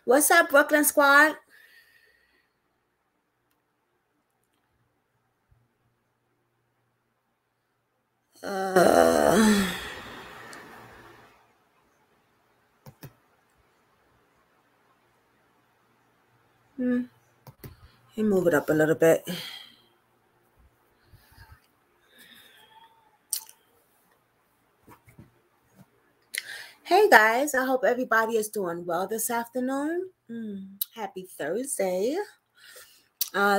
What's up, Brooklyn Squad? Let me move it up a little bit. Hey guys, I hope everybody is doing well this afternoon. Happy Thursday.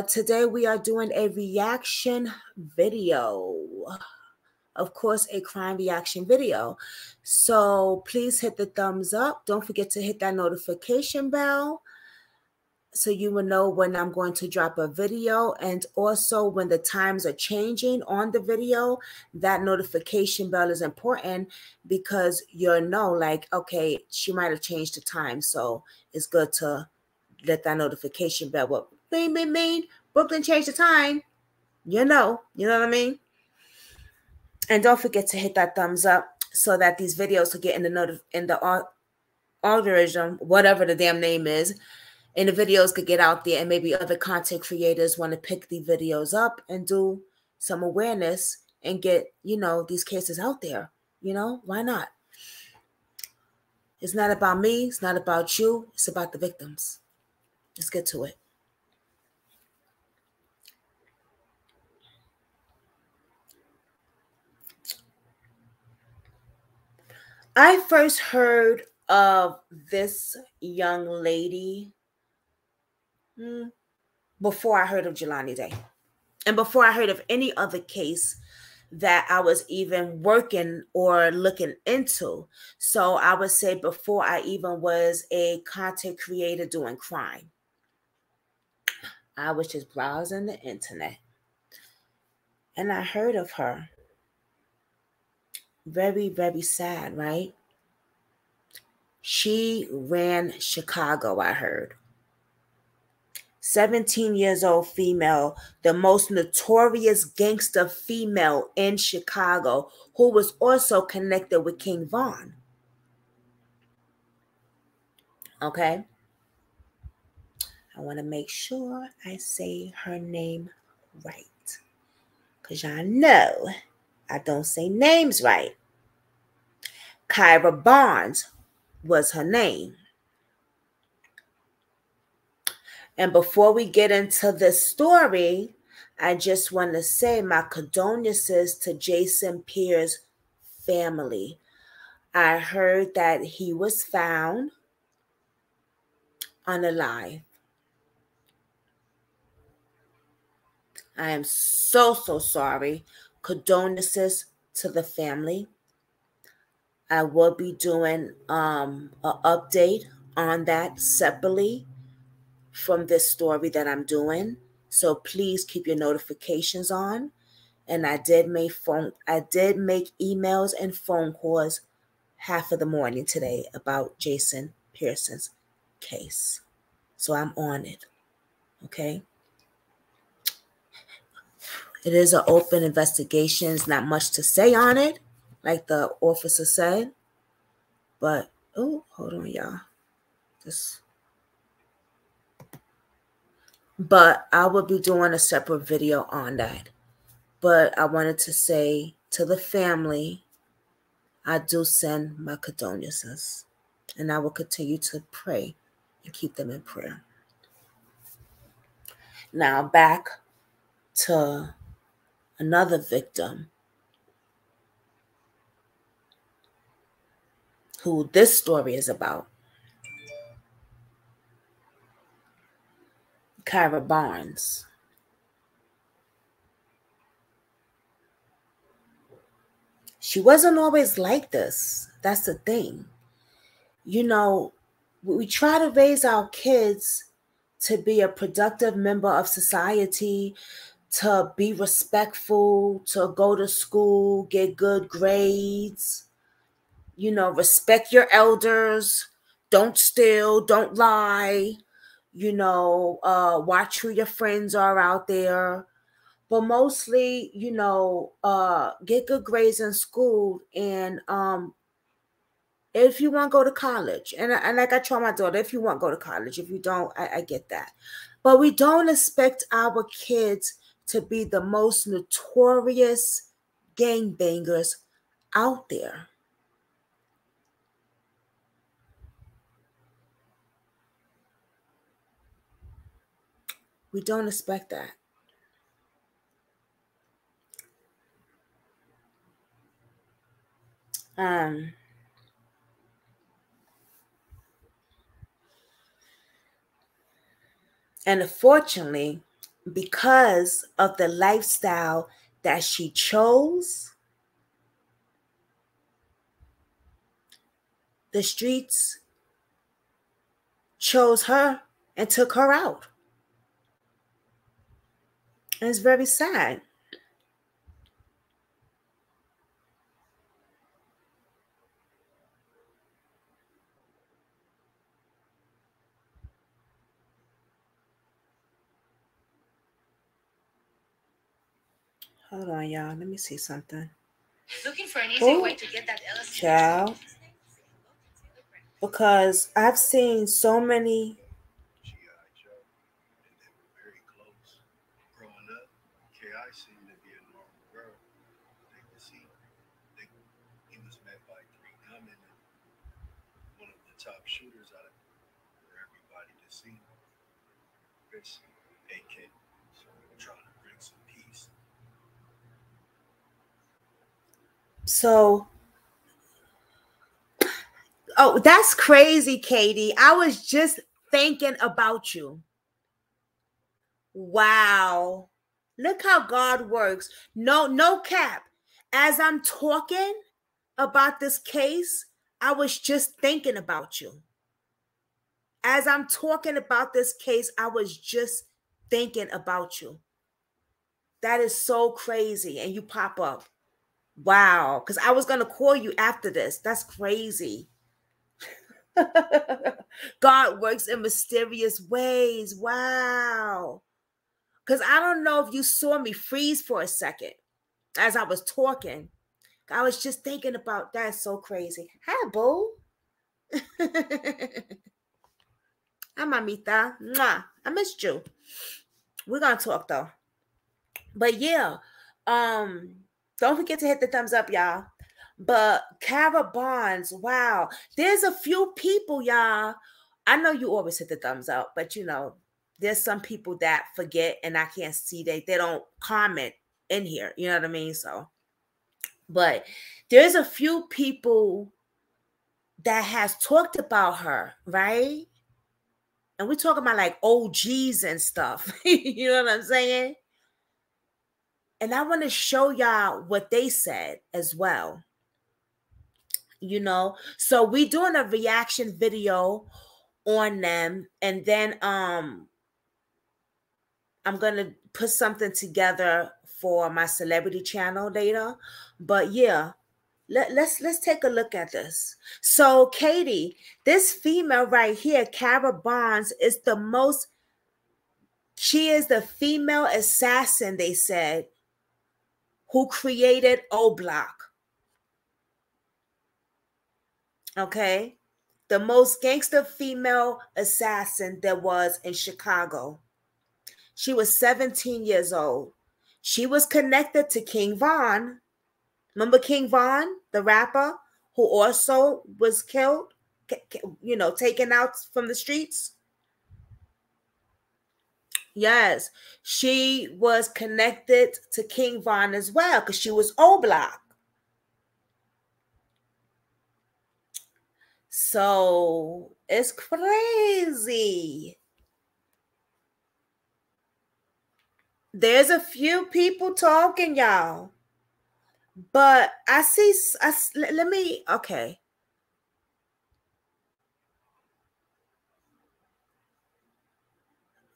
Today we are doing a reaction video. Of course, a crime reaction video. So please hit the thumbs up. Don't forget to hit that notification bell so you will know when I'm going to drop a video, and also when the times are changing on the video. That notification bell is important because you'll know, like, okay, she might have changed the time, so it's good to let that notification bell up. Mean, Brooklyn changed the time. You know what I mean? And don't forget to hit that thumbs up so that these videos will get in the algorithm, whatever the damn name is, and the videos could get out there, and maybe other content creators want to pick the videos up and do some awareness and get, these cases out there. Why not? It's not about me. It's not about you. It's about the victims. Let's get to it. I first heard of this young lady before I heard of Jelani Day, and before I heard of any other case that I was even working or looking into. So I would say before I even was a content creator doing crime, I was just browsing the internet and I heard of her. Very, very sad, right? She ran Chicago, I heard. 17 years old female, the most notorious gangster female in Chicago, who was also connected with King Von. Okay? I want to make sure I say her name right, because y'all know I don't say names right. Gakirah Barnes was her name. And before we get into this story, I just want to say my condolences to Jason Pierce's family. I heard that he was found unalive. I am so sorry. Condolences to the family. I will be doing an update on that separately from this story that I'm doing. So please keep your notifications on. And I did make emails and phone calls half of the morning today about Jason Pearson's case. So I'm on it. Okay. It is an open investigation. There's not much to say on it, like the officer said. But, oh, hold on, y'all. But I will be doing a separate video on that. But I wanted to say to the family, I do send my condolences. And I will continue to pray and keep them in prayer. Now back to another victim who this story is about. Gakirah Barnes. She wasn't always like this. That's the thing. We try to raise our kids to be a productive member of society, to be respectful, to go to school, get good grades, respect your elders, don't steal, don't lie, watch who your friends are out there. But mostly, get good grades in school and If you want to go to college, and like I told my daughter, if you want to go to college, if you don't, I get that. But we don't expect our kids to be the most notorious gangbangers out there. We don't expect that. Um, and unfortunately, because of the lifestyle that she chose, the streets chose her and took her out. And it's very sad. Hold on, y'all. Let me see something. Looking for an easier way to get that LSD. Child. Because I've seen so many. Very close. Growing up, KI seemed to be a normal girl. They could see he was met by three gunmen and one of the top shooters out of for everybody to see. Chris, AK, so trying to bring some peace. So, oh, that's crazy, Katie. I was just thinking about you. Wow. Look how God works. No cap. As I'm talking about this case, I was just thinking about you. As I'm talking about this case, I was just thinking about you. That is so crazy. And you pop up. Wow. Because I was going to call you after this. That's crazy. God works in mysterious ways. Wow. Because I don't know if you saw me freeze for a second as I was talking. I was just thinking about that. So crazy. Hi, boo. Hi, mamita. Mwah. I missed you. We're going to talk, though. But yeah, don't forget to hit the thumbs up, y'all. But Gakirah Barnes, wow. There's a few people, y'all. I know you always hit the thumbs up, but there's some people that forget and I can't see they don't comment in here. You know what I mean? So, but there's a few people that has talked about her, right? And we're talking about like OGs and stuff. You know what I'm saying? And I want to show y'all what they said as well. So we doing a reaction video on them, and then I'm gonna put something together for my celebrity channel later. But yeah, let's take a look at this. So Katie, this female right here, Gakirah Barnes, she is the female assassin, they said, who created O Block. Okay, the most gangster female assassin there was in Chicago. She was 17 years old. She was connected to King Von. Remember King Von, the rapper, who also was killed, taken out from the streets? Yes, she was connected to King Von as well because she was O Block. So it's crazy. There's a few people talking, y'all. But let me, okay.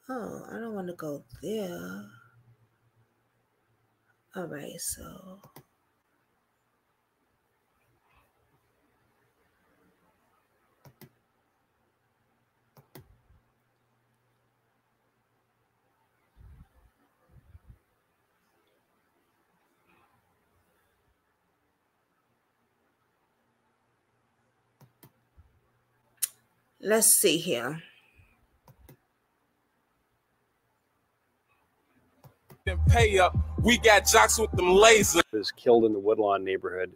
Oh, I don't want to go there. All right, so. Let's see here. Pay up. We got jocks with them lasers. Was killed in the Woodlawn neighborhood.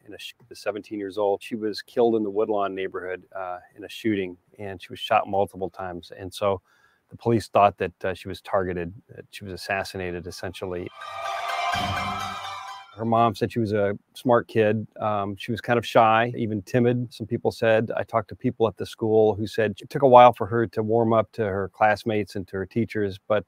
In a 17 years old. She was killed in the Woodlawn neighborhood in a shooting, and she was shot multiple times. And so the police thought that she was targeted, that she was assassinated, essentially. Her mom said she was a smart kid. She was kind of shy, even timid, some people said. I talked to people at the school who said it took a while for her to warm up to her classmates and to her teachers, but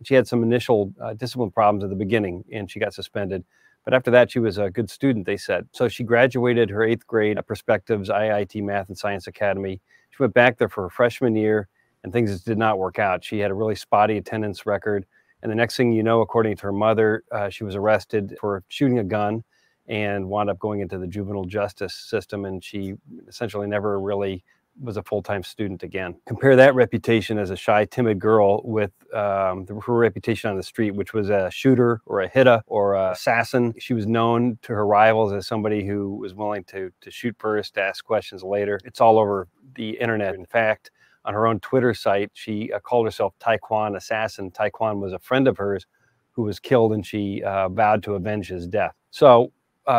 she had some initial discipline problems at the beginning, and she got suspended. But after that, she was a good student, they said. So she graduated her 8th grade at Perspectives IIT Math and Science Academy. She went back there for her freshman year, and things just did not work out. She had a really spotty attendance record. And the next thing you know, according to her mother, she was arrested for shooting a gun and wound up going into the juvenile justice system. And she essentially never really was a full-time student again. Compare that reputation as a shy, timid girl with her reputation on the street, which was a shooter or a hitter or an assassin. She was known to her rivals as somebody who was willing to shoot first, to ask questions later. It's all over the internet. In fact, on her own Twitter site, she called herself Taekwon Assassin. Taekwon was a friend of hers who was killed, and she vowed to avenge his death. So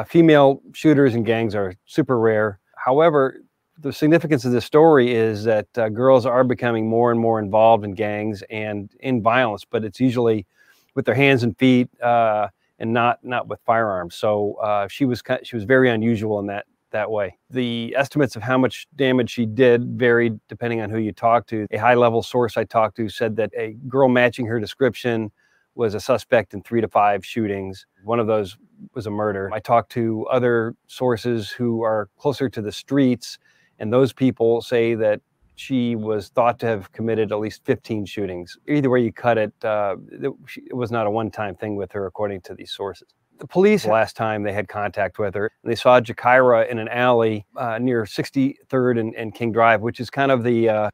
female shooters and gangs are super rare. However, the significance of this story is that girls are becoming more and more involved in gangs and in violence, but it's usually with their hands and feet and not with firearms. So she was very unusual in that way. The estimates of how much damage she did varied depending on who you talk to. A high-level source I talked to said that a girl matching her description was a suspect in 3 to 5 shootings. One of those was a murder. I talked to other sources who are closer to the streets, and those people say that she was thought to have committed at least 15 shootings. Either way you cut it, it was not a one-time thing with her, according to these sources. The police, last time they had contact with her, they saw Gakirah in an alley near 63rd and King Drive, which is kind of the...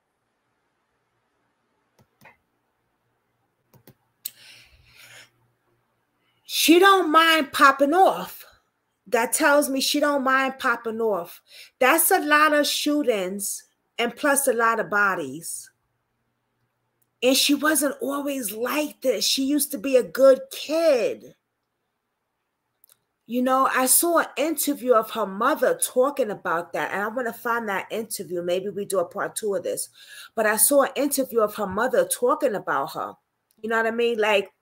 She don't mind popping off. That tells me she don't mind popping off. That's a lot of shootings and plus a lot of bodies. And she wasn't always like this. She used to be a good kid. You know, I saw an interview of her mother talking about that, and I want to find that interview. Maybe we do a part 2 of this. But I saw an interview of her mother talking about her. You know what I mean? Like,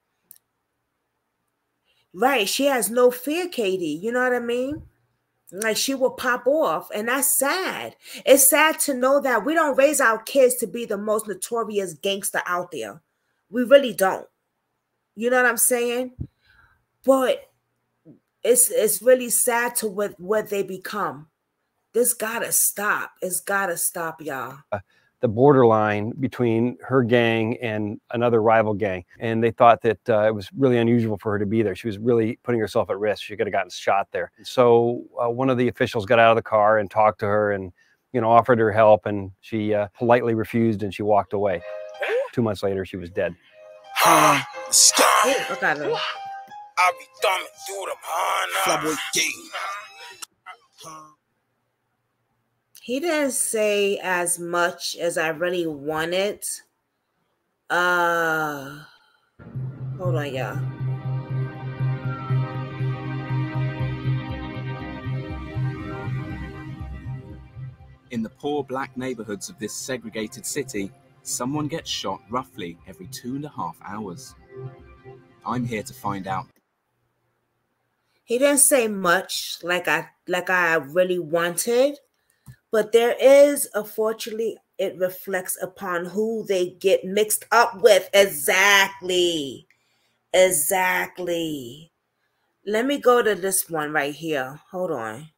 right, she has no fear, Katie. You know what I mean? Like, she will pop off, and that's sad. It's sad to know that we don't raise our kids to be the most notorious gangster out there. We really don't. You know what I'm saying? But it's really sad to what they become. This gotta stop. It's gotta stop, y'all. The borderline between her gang and another rival gang. And they thought that it was really unusual for her to be there. She was really putting herself at risk. She could have gotten shot there. So one of the officials got out of the car and talked to her and, you know, offered her help, and she politely refused, and she walked away. 2 months later, she was dead. Stop. I'll be thumbing through them, He didn't say as much as I really wanted. Hold on, y'all. In the poor black neighborhoods of this segregated city, someone gets shot roughly every 2.5 hours. I'm here to find out. He didn't say much like I really wanted, but there is, unfortunately, it reflects upon who they get mixed up with. Exactly. Let me go to this one right here. Hold on.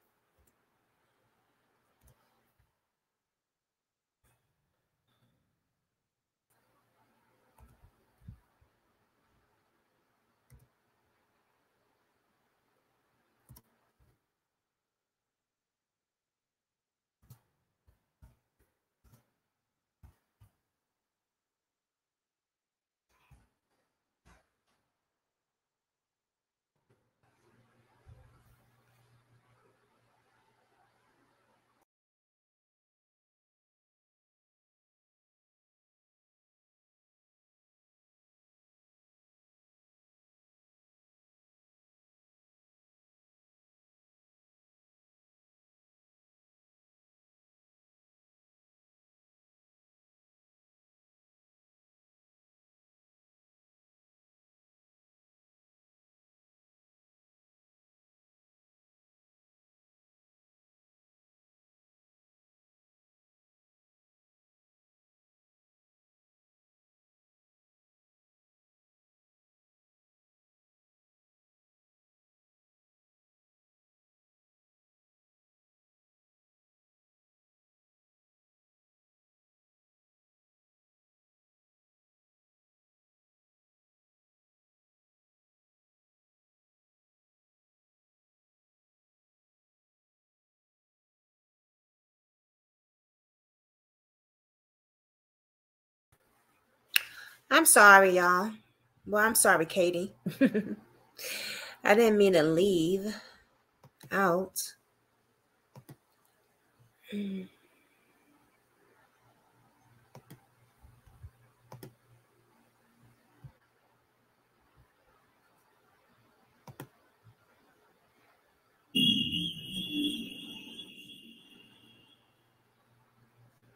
I'm sorry, y'all. Well, I'm sorry, Katie. I didn't mean to leave out.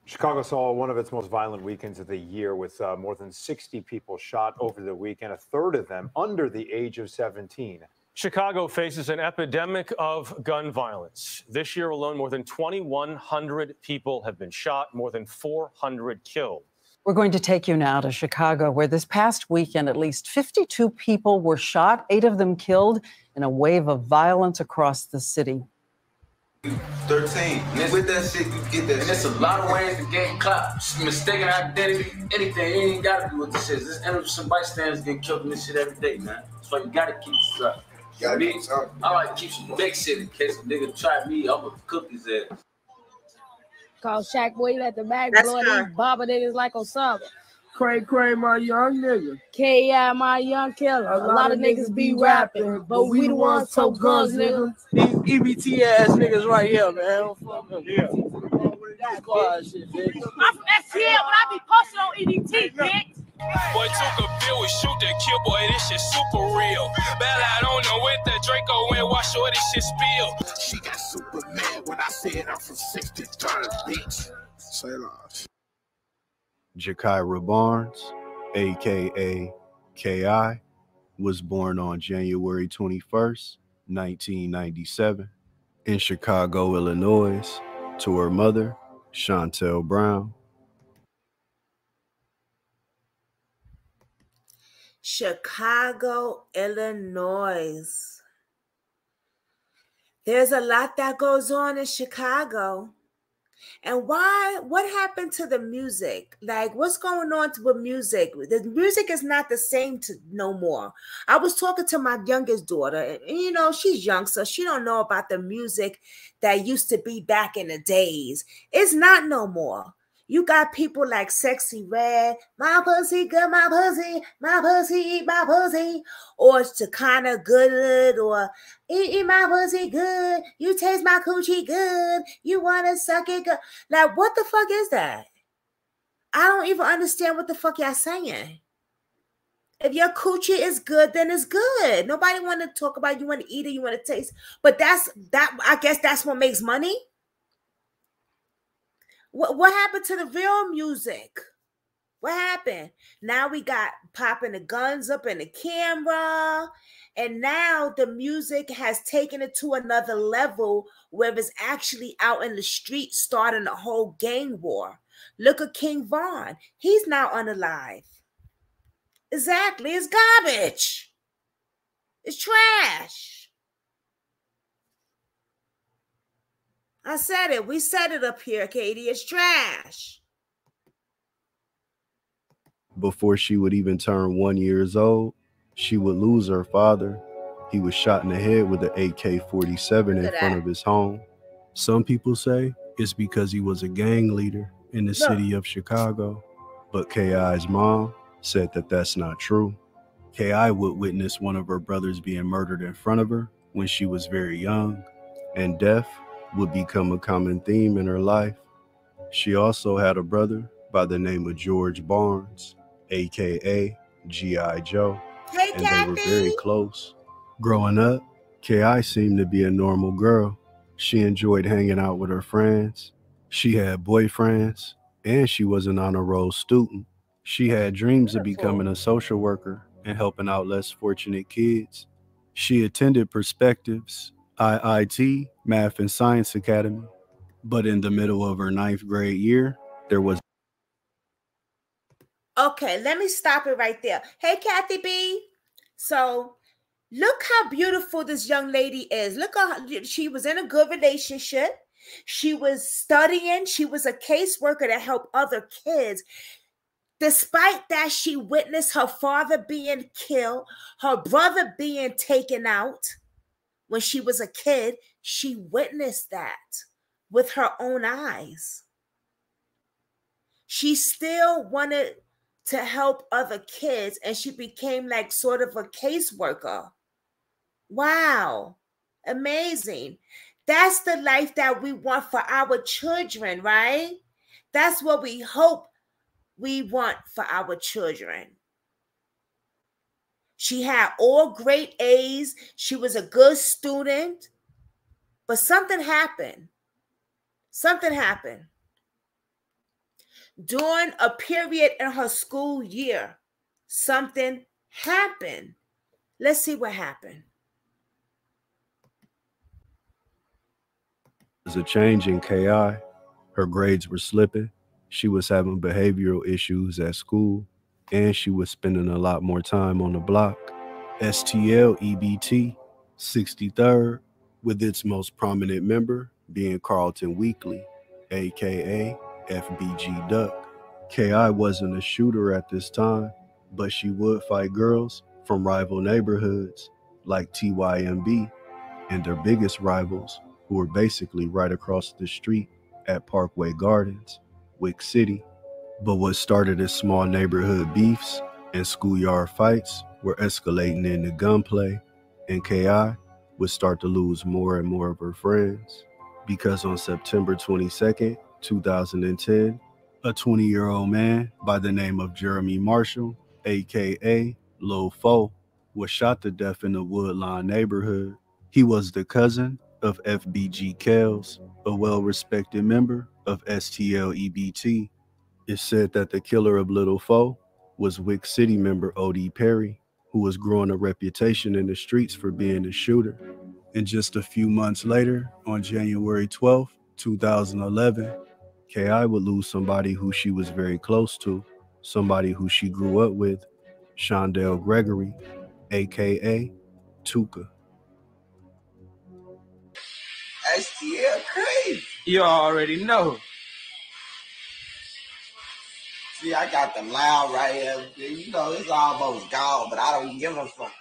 Chicago saw one of its most violent weekends of the year with more than 60 people shot over the weekend, a third of them under the age of 17. Chicago faces an epidemic of gun violence. This year alone, more than 2,100 people have been shot, more than 400 killed. We're going to take you now to Chicago, where this past weekend, at least 52 people were shot, 8 of them killed in a wave of violence across the city. 13. With that shit, you get that shit. There's a lot of ways to get caught. Mistaken identity, anything. You ain't got to do with this shit. This innocent bystanders getting killed in this shit every day, man. That's why you got to keep this up. I like to keep some big shit in case a nigga try me. I'm gonna cook his ass. Call Shaq Boy, let the bag blow these bobber niggas like Osama. Cray, my young nigga. K.I., my young killer. A lot of niggas be rapping, but we the ones tote guns, nigga. These EBT ass niggas right here, man. Yeah. Shit, bitch. I'm from STL, but I be posted on EDT, bitch. Boy, took a pill, we shoot the kill, boy, this shit super real. Bell, I don't know what the Draco went, watch sure this shit spill. She got super mad when I said I'm from 63rd, bitch. Say loss. Gakirah Barnes, a.k.a. K.I., was born on January 21st, 1997, in Chicago, Illinois, to her mother, Chantel Brown. Chicago, Illinois. There's a lot that goes on in Chicago. And why? What happened to the music? Like, what's going on with music? The music is not the same no more. I was talking to my youngest daughter, and you know, she's young, so she don't know about the music that used to be back in the days. It's not no more. You got people like Sexy Red, my pussy good, my pussy, eat my pussy, or Chicana Good, or eat my pussy good, you taste my coochie good, you want to suck it good. Like, what the fuck is that? I don't even understand what the fuck y'all saying. If your coochie is good, then it's good. Nobody want to talk about you want to eat it, you want to taste. But I guess that's what makes money. What happened to the real music? What happened? Now we got popping the guns up in the camera. And now the music has taken it to another level where it's actually out in the street starting a whole gang war. Look at King Von. He's now unalive. Exactly. It's garbage. It's trash. I said it. We said it up here, Katie. It's trash. Before she would even turn 1 year old, she would lose her father. He was shot in the head with an AK-47 in front of his home. Some people say it's because he was a gang leader in the city of Chicago, but K.I.'s mom said that that's not true. K.I. would witness one of her brothers being murdered in front of her when she was very young, and death would become a common theme in her life. She also had a brother by the name of George Barnes, aka G.I. Joe, and they were very close. Growing up, K.I. seemed to be a normal girl. She enjoyed hanging out with her friends. She had boyfriends, and she was an honor roll student. She had dreams of becoming a social worker and helping out less fortunate kids. She attended Perspectives, IIT, Math and Science Academy. But in the middle of her 9th grade year, there was... Okay, let me stop it right there. Hey, Kathy B. So, look how beautiful this young lady is. Look how she was in a good relationship. She was studying. She was a caseworker to help other kids. Despite that, she witnessed her father being killed, her brother being taken out. When she was a kid, she witnessed that with her own eyes. She still wanted to help other kids, and she became like sort of a caseworker. Wow. Amazing. That's the life that we want for our children, right? That's what we hope we want for our children. She had all great A's. She was a good student. But something happened. Something happened. During a period in her school year, something happened. Let's see what happened. There's a change in KI. Her grades were slipping. She was having behavioral issues at school, and she was spending a lot more time on the block. STL EBT, 63rd, with its most prominent member being Carlton Weekly, aka FBG Duck. KI wasn't a shooter at this time, but she would fight girls from rival neighborhoods like TYMB and their biggest rivals, who were basically right across the street at Parkway Gardens, Wick City. But what started as small neighborhood beefs and schoolyard fights were escalating into gunplay, and KI would start to lose more and more of her friends. Because on September 22nd, 2010, a 20-year-old man by the name of Jeremy Marshall, aka Lil Fo, was shot to death in the Woodlawn neighborhood. He was the cousin of FBG Kells, a well-respected member of STL EBT. It's said that the killer of Little Fo was Wick City member O.D. Perry, who was growing a reputation in the streets for being a shooter. And just a few months later, on January 12th, 2011, KI would lose somebody who she was very close to, somebody who she grew up with, Shondell Gregory, aka Tuka. STL crazy. You already know. See, I got the loud right here. You know, it's almost gone, but I don't give a fuck.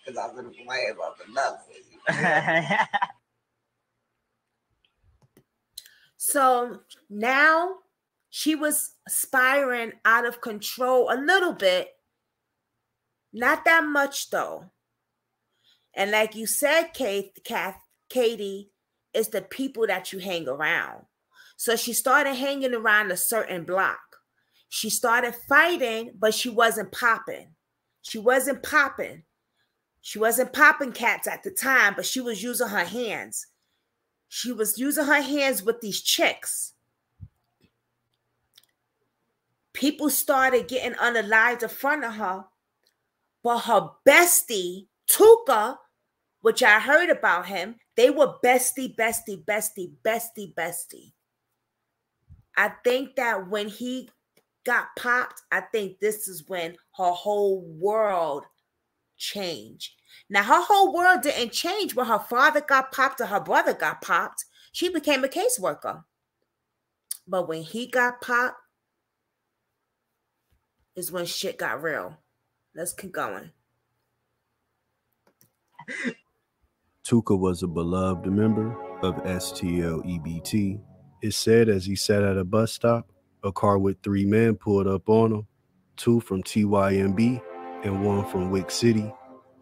Because I've been playing about the nothing. So now she was spiraling out of control a little bit. Not that much, though. And like you said, Katie, it's the people that you hang around. So she started hanging around a certain block. She started fighting, but she wasn't popping. She wasn't popping. She wasn't popping cats at the time, but she was using her hands. She was using her hands with these chicks. People started getting unalived in front of her, but her bestie, Tuka, which I heard about him, they were bestie. I think that when he got popped, I think this is when her whole world changed. Now, her whole world didn't change when her father got popped or her brother got popped. She became a caseworker. But when he got popped is when shit got real. Let's keep going. Tuka was a beloved member of STL EBT. It said as he sat at a bus stop, a car with 3 men pulled up on him, 2 from TYMB and 1 from Wick City,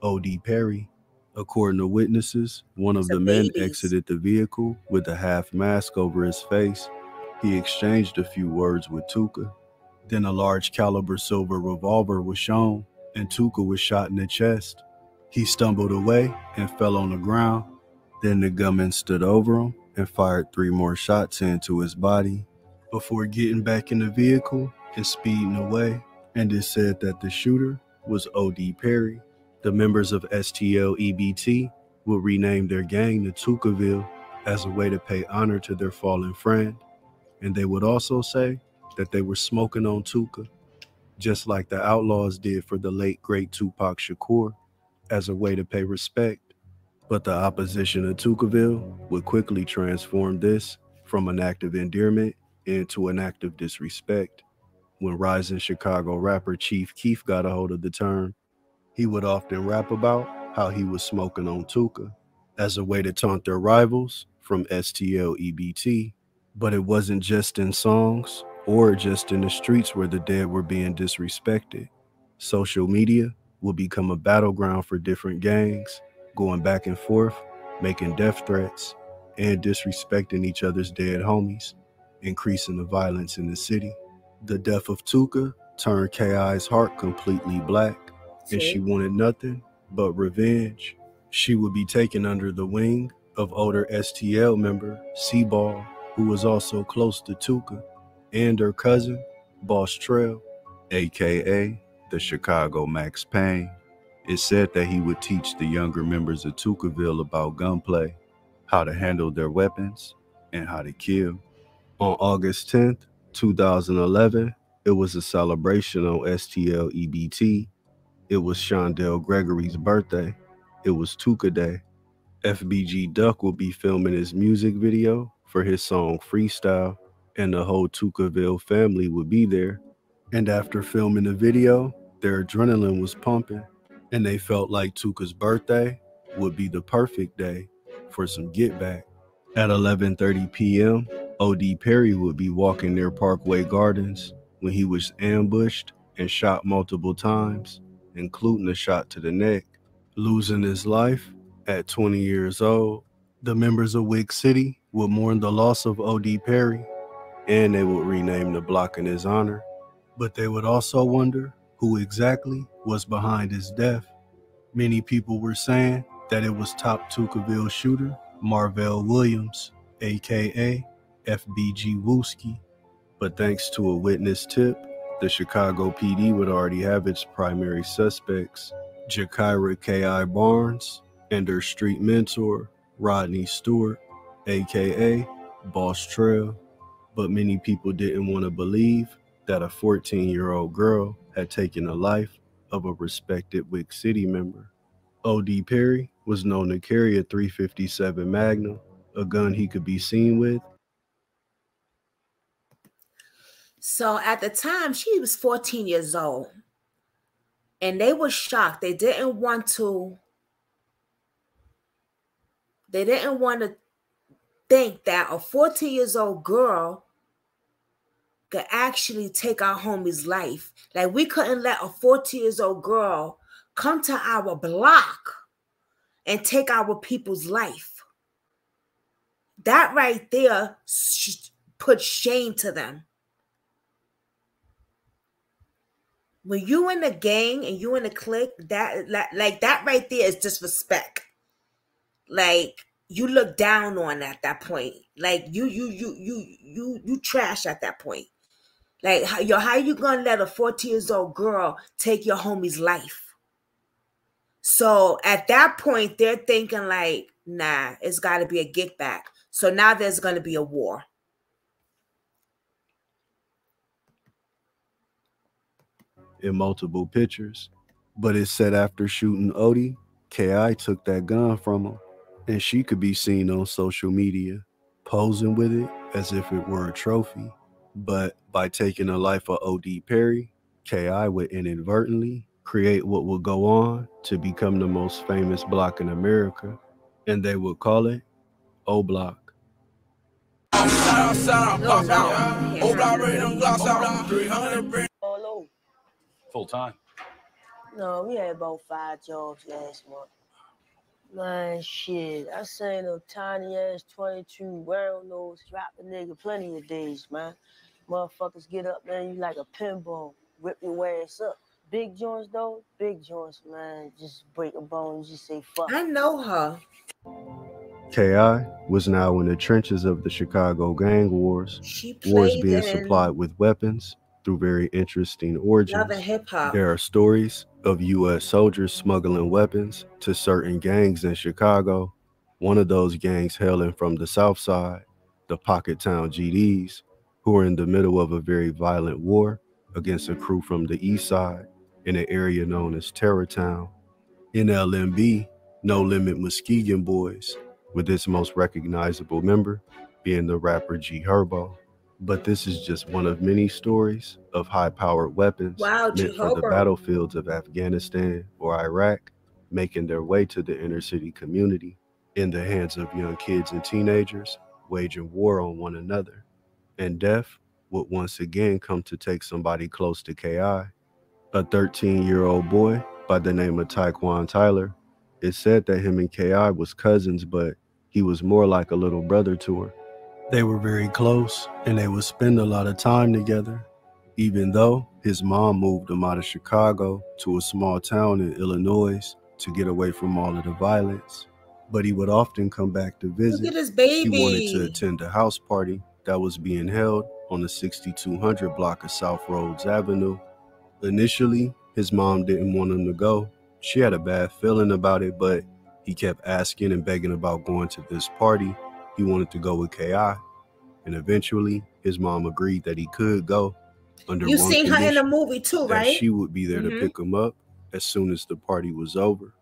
O.D. Perry. According to witnesses, one of the men exited the vehicle with a half mask over his face. He exchanged a few words with Tuka. Then a large caliber silver revolver was shown, and Tuka was shot in the chest. He stumbled away and fell on the ground. Then the gunman stood over him and fired 3 more shots into his body before getting back in the vehicle and speeding away. And it said that the shooter was O.D. Perry. The members of STL EBT would rename their gang to Tukaville as a way to pay honor to their fallen friend. And they would also say that they were smoking on Tuka, just like the Outlaws did for the late great Tupac Shakur, as a way to pay respect. But the opposition of Tukaville would quickly transform this from an act of endearment into an act of disrespect. When rising Chicago rapper Chief Keef got a hold of the term, he would often rap about how he was smoking on Tuka as a way to taunt their rivals from STL EBT. But it wasn't just in songs or just in the streets where the dead were being disrespected. Social media will become a battleground for different gangs, going back and forth, making death threats, and disrespecting each other's dead homies, increasing the violence in the city. The death of Tuka turned K.I.'s heart completely black, and she wanted nothing but revenge. She would be taken under the wing of older STL member C-Ball, who was also close to Tuka, and her cousin, Boss Trail, aka the Chicago Max Payne. It's said that he would teach the younger members of Tukaville about gunplay, how to handle their weapons, and how to kill. On August 10th, 2011, it was a celebration on STL EBT. It was Shondell Gregory's birthday. It was Tuka Day. FBG Duck will be filming his music video for his song Freestyle, and the whole Tukaville family would be there. And after filming the video, their adrenaline was pumping, and they felt like Tuka's birthday would be the perfect day for some get back. At 11:30 p.m., O.D. Perry would be walking near Parkway Gardens when he was ambushed and shot multiple times, including a shot to the neck, losing his life at 20 years old. The members of Wick City would mourn the loss of O.D. Perry, and they would rename the block in his honor. But they would also wonder who exactly was behind his death. Many people were saying that it was top Tukaville shooter Marvell Williams, aka FBG Wooski. But thanks to a witness tip, the Chicago PD would already have its primary suspects, Gakirah K.I. Barnes and her street mentor, Rodney Stewart, aka Boss Trail. But many people didn't want to believe that a 14-year-old girl had taken the life of a respected Wick City member. O.D. Perry was known to carry a .357 Magnum, a gun he could be seen with. So at the time, she was 14 years old. And they were shocked. They didn't want to think that a 14 years old girl could actually take our homie's life. Like, we couldn't let a 14 years old girl come to our block and take our people's life. That right there put shame to them. When you in the gang and you in the clique, that right there is disrespect. Like, you look down on at that point. Like, you trash at that point. Like, how you gonna let a 14 years old girl take your homie's life? So at that point, they're thinking like, nah, it's got to be a get back. So now there's going to be a war. In multiple pictures, but it said after shooting Odie, K.I. took that gun from him, and she could be seen on social media posing with it as if it were a trophy. But by taking the life of O.D. Perry, K.I. would inadvertently create what would go on to become the most famous block in America, and they would call it O Block. Full time? No, we had about 5 jobs last month. Man, shit, I seen a tiny ass 22 round nose drop a nigga plenty of days, man. Motherfuckers get up there, you like a pinball, rip your ass up. Big joints though, big joints, man, just break a bone, just say fuck. I know her. K.I. was now in the trenches of the Chicago gang wars, wars being supplied with weapons through very interesting origins. There are stories of U.S. soldiers smuggling weapons to certain gangs in Chicago. One of those gangs hailing from the South Side, the Pocket Town GDs, who are in the middle of a very violent war against a crew from the East Side in an area known as Terror Town. NLMB, No Limit Muskegon Boys, with its most recognizable member being the rapper G Herbo. But this is just one of many stories of high-powered weapons meant for the battlefields of Afghanistan or Iraq, making their way to the inner-city community in the hands of young kids and teenagers, waging war on one another. And death would once again come to take somebody close to KI. A 13-year-old boy by the name of Taekwon Tyler. It said that him and KI was cousins, but he was more like a little brother to her. They were very close, and they would spend a lot of time together, even though his mom moved him out of Chicago to a small town in Illinois to get away from all of the violence. But he would often come back to visit. Look at his baby. He wanted to attend a house party that was being held on the 6200 block of South Rhodes Avenue. Initially, his mom didn't want him to go. She had a bad feeling about it, but he kept asking and begging about going to this party. He wanted to go with KI, and eventually his mom agreed that he could go under You one seen her in the condition, movie too, that right? she would be there to pick him up as soon as the party was over.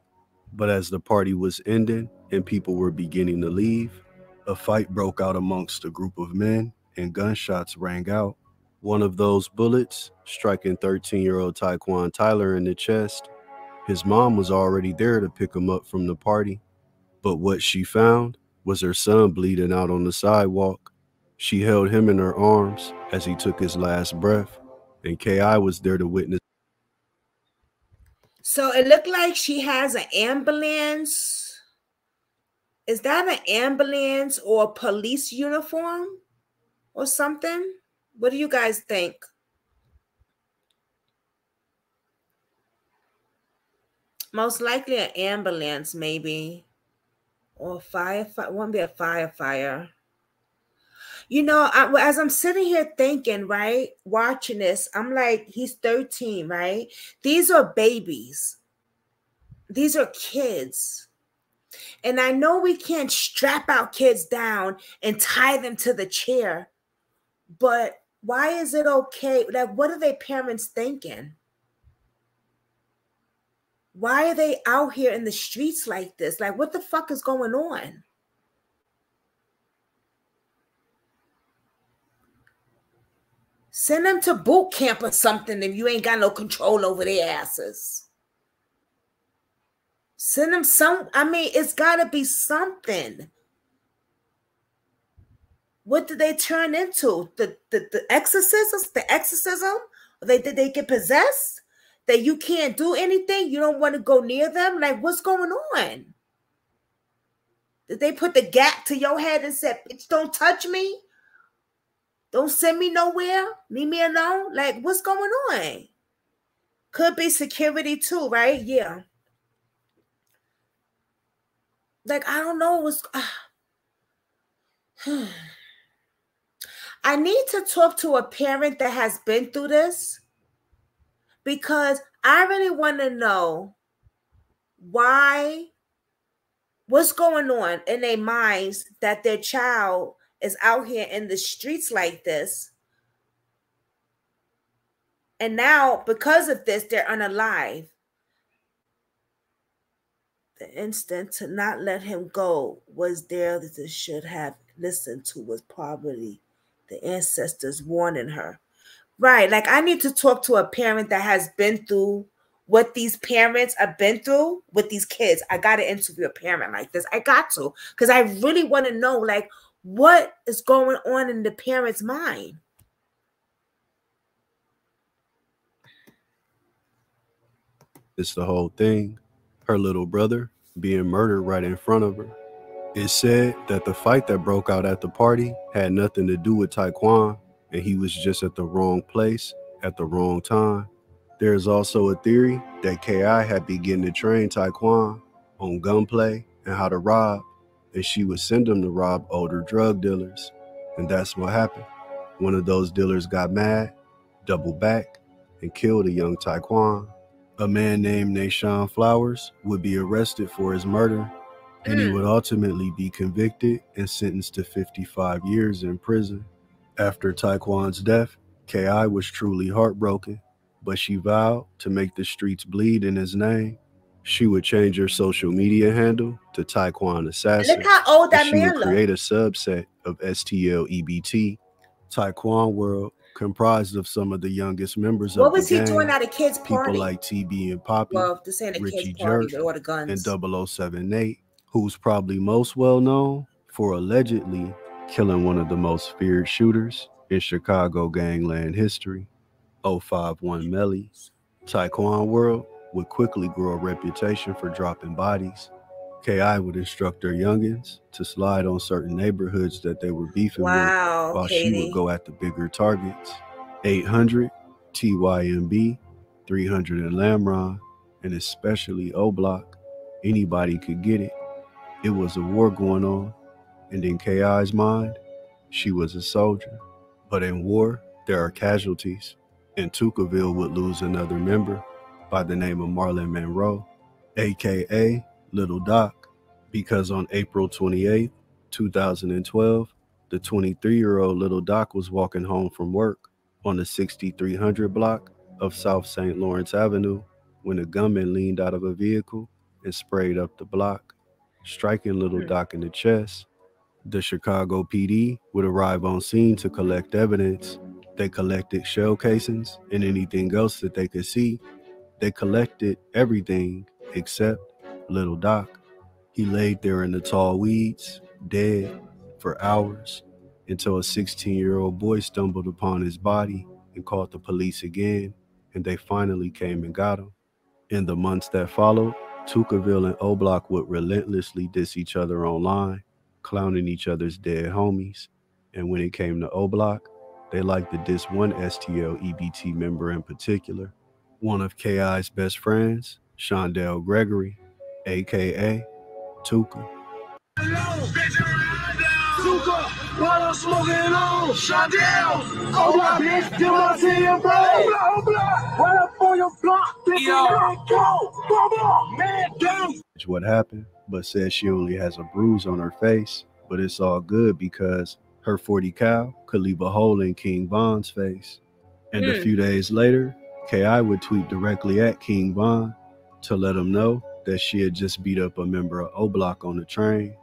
But as the party was ending and people were beginning to leave, a fight broke out amongst a group of men and gunshots rang out. One of those bullets striking 13-year-old Taekwon Tyler in the chest. His mom was already there to pick him up from the party, but what she found was her son bleeding out on the sidewalk. She held him in her arms as he took his last breath, and KI was there to witness. So it looked like she has an ambulance. Is that an ambulance or a police uniform or something? What do you guys think? Most likely an ambulance, maybe. Or firefighter. Won't be a firefighter. You know, as I'm sitting here thinking, right, watching this, I'm like, he's 13, right? These are babies. These are kids. And I know we can't strap our kids down and tie them to the chair, but why is it okay? Like, what are their parents thinking? Why are they out here in the streets like this? Like, what the fuck is going on? Send them to boot camp or something if you ain't got no control over their asses. Send them some, I mean, it's got to be something. What did they turn into? The exorcisms? The exorcism? Did they get possessed? That you can't do anything? You don't want to go near them? Like, what's going on? Did they put the gap to your head and said, bitch, don't touch me? Don't send me nowhere? Leave me alone? Like, what's going on? Could be security too, right? Yeah. Like, I don't know what's... I need to talk to a parent that has been through this, because I really want to know what's going on in their minds that their child is out here in the streets like this. And now, because of this, they're unalive. The instinct to not let him go was there that they should have listened to, was probably the ancestors warning her. Right, like I need to talk to a parent that has been through what these parents have been through with these kids. I got to interview a parent like this. I got to, because I really want to know, like, what is going on in the parent's mind. It's the whole thing. Her little brother being murdered right in front of her. It said that the fight that broke out at the party had nothing to do with Taekwon, and he was just at the wrong place at the wrong time. There is also a theory that KI had begun to train Taekwon on gunplay and how to rob, and she would send him to rob older drug dealers. And that's what happened. One of those dealers got mad, doubled back, and killed a young Taekwon. A man named Nashawn Flowers would be arrested for his murder, and he would ultimately be convicted and sentenced to 55 years in prison. After Taekwon's death, KI was truly heartbroken, but she vowed to make the streets bleed in his name. She would change her social media handle to Taekwon Assassin. Look how old that man would create a subset of STLEBT, Taekwon World, comprised of some of the youngest members of the gang. What was he doing at a kid's party? People like TB and Poppy, well, this ain't a Richie kid's party Jerk, with all the guns. and 0078, who's probably most well known for allegedly killing one of the most feared shooters in Chicago gangland history. 051 Melly, Taekwon World would quickly grow a reputation for dropping bodies. KI would instruct her youngins to slide on certain neighborhoods that they were beefing with, while she would go at the bigger targets. 800, TYMB, 300 in Lamron, and especially O Block. Anybody could get it. It was a war going on, and in KI's mind, she was a soldier. But in war, there are casualties, and Tukaville would lose another member by the name of Marlon Monroe, aka Little Doc, because on April 28, 2012, the 23-year-old Little Doc was walking home from work on the 6300 block of South St. Lawrence Avenue when a gunman leaned out of a vehicle and sprayed up the block, striking Little Doc in the chest. The Chicago PD would arrive on scene to collect evidence. They collected shell casings and anything else that they could see. They collected everything except Little Doc. He laid there in the tall weeds, dead, for hours, until a 16-year-old boy stumbled upon his body and called the police again, and they finally came and got him. In the months that followed, Tukaville and O Block would relentlessly diss each other online, clowning each other's dead homies. And when it came to O Block, they liked to diss one STL EBT member in particular, one of KI's best friends, Shondell Gregory, aka Tuka. Tuka, while I'm smoking on, Shondell, oh my bitch, do I see you, bro? Right up on your block, bitch, go, man, down. What happened, but says she only has a bruise on her face, but it's all good because her 40 cal could leave a hole in King Von's face. And a few days later, KI would tweet directly at King Von to let him know that she had just beat up a member of O Block on the train.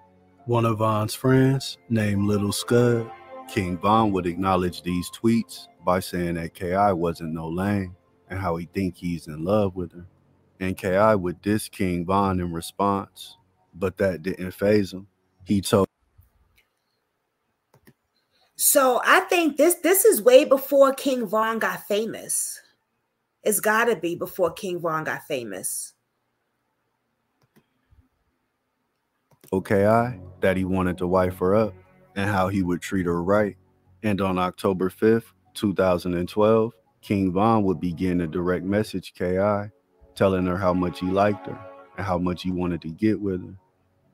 One of Von's friends, named Little Scud, King Von would acknowledge these tweets by saying that KI wasn't no lame and how he think he's in love with her. And KI would diss King Von in response, but that didn't faze him. He told. So I think this is way before King Von got famous. It's gotta be before King Von got famous. KI that he wanted to wife her up and how he would treat her right. And on October 5th, 2012, King Von would begin to direct message KI, telling her how much he liked her and how much he wanted to get with her.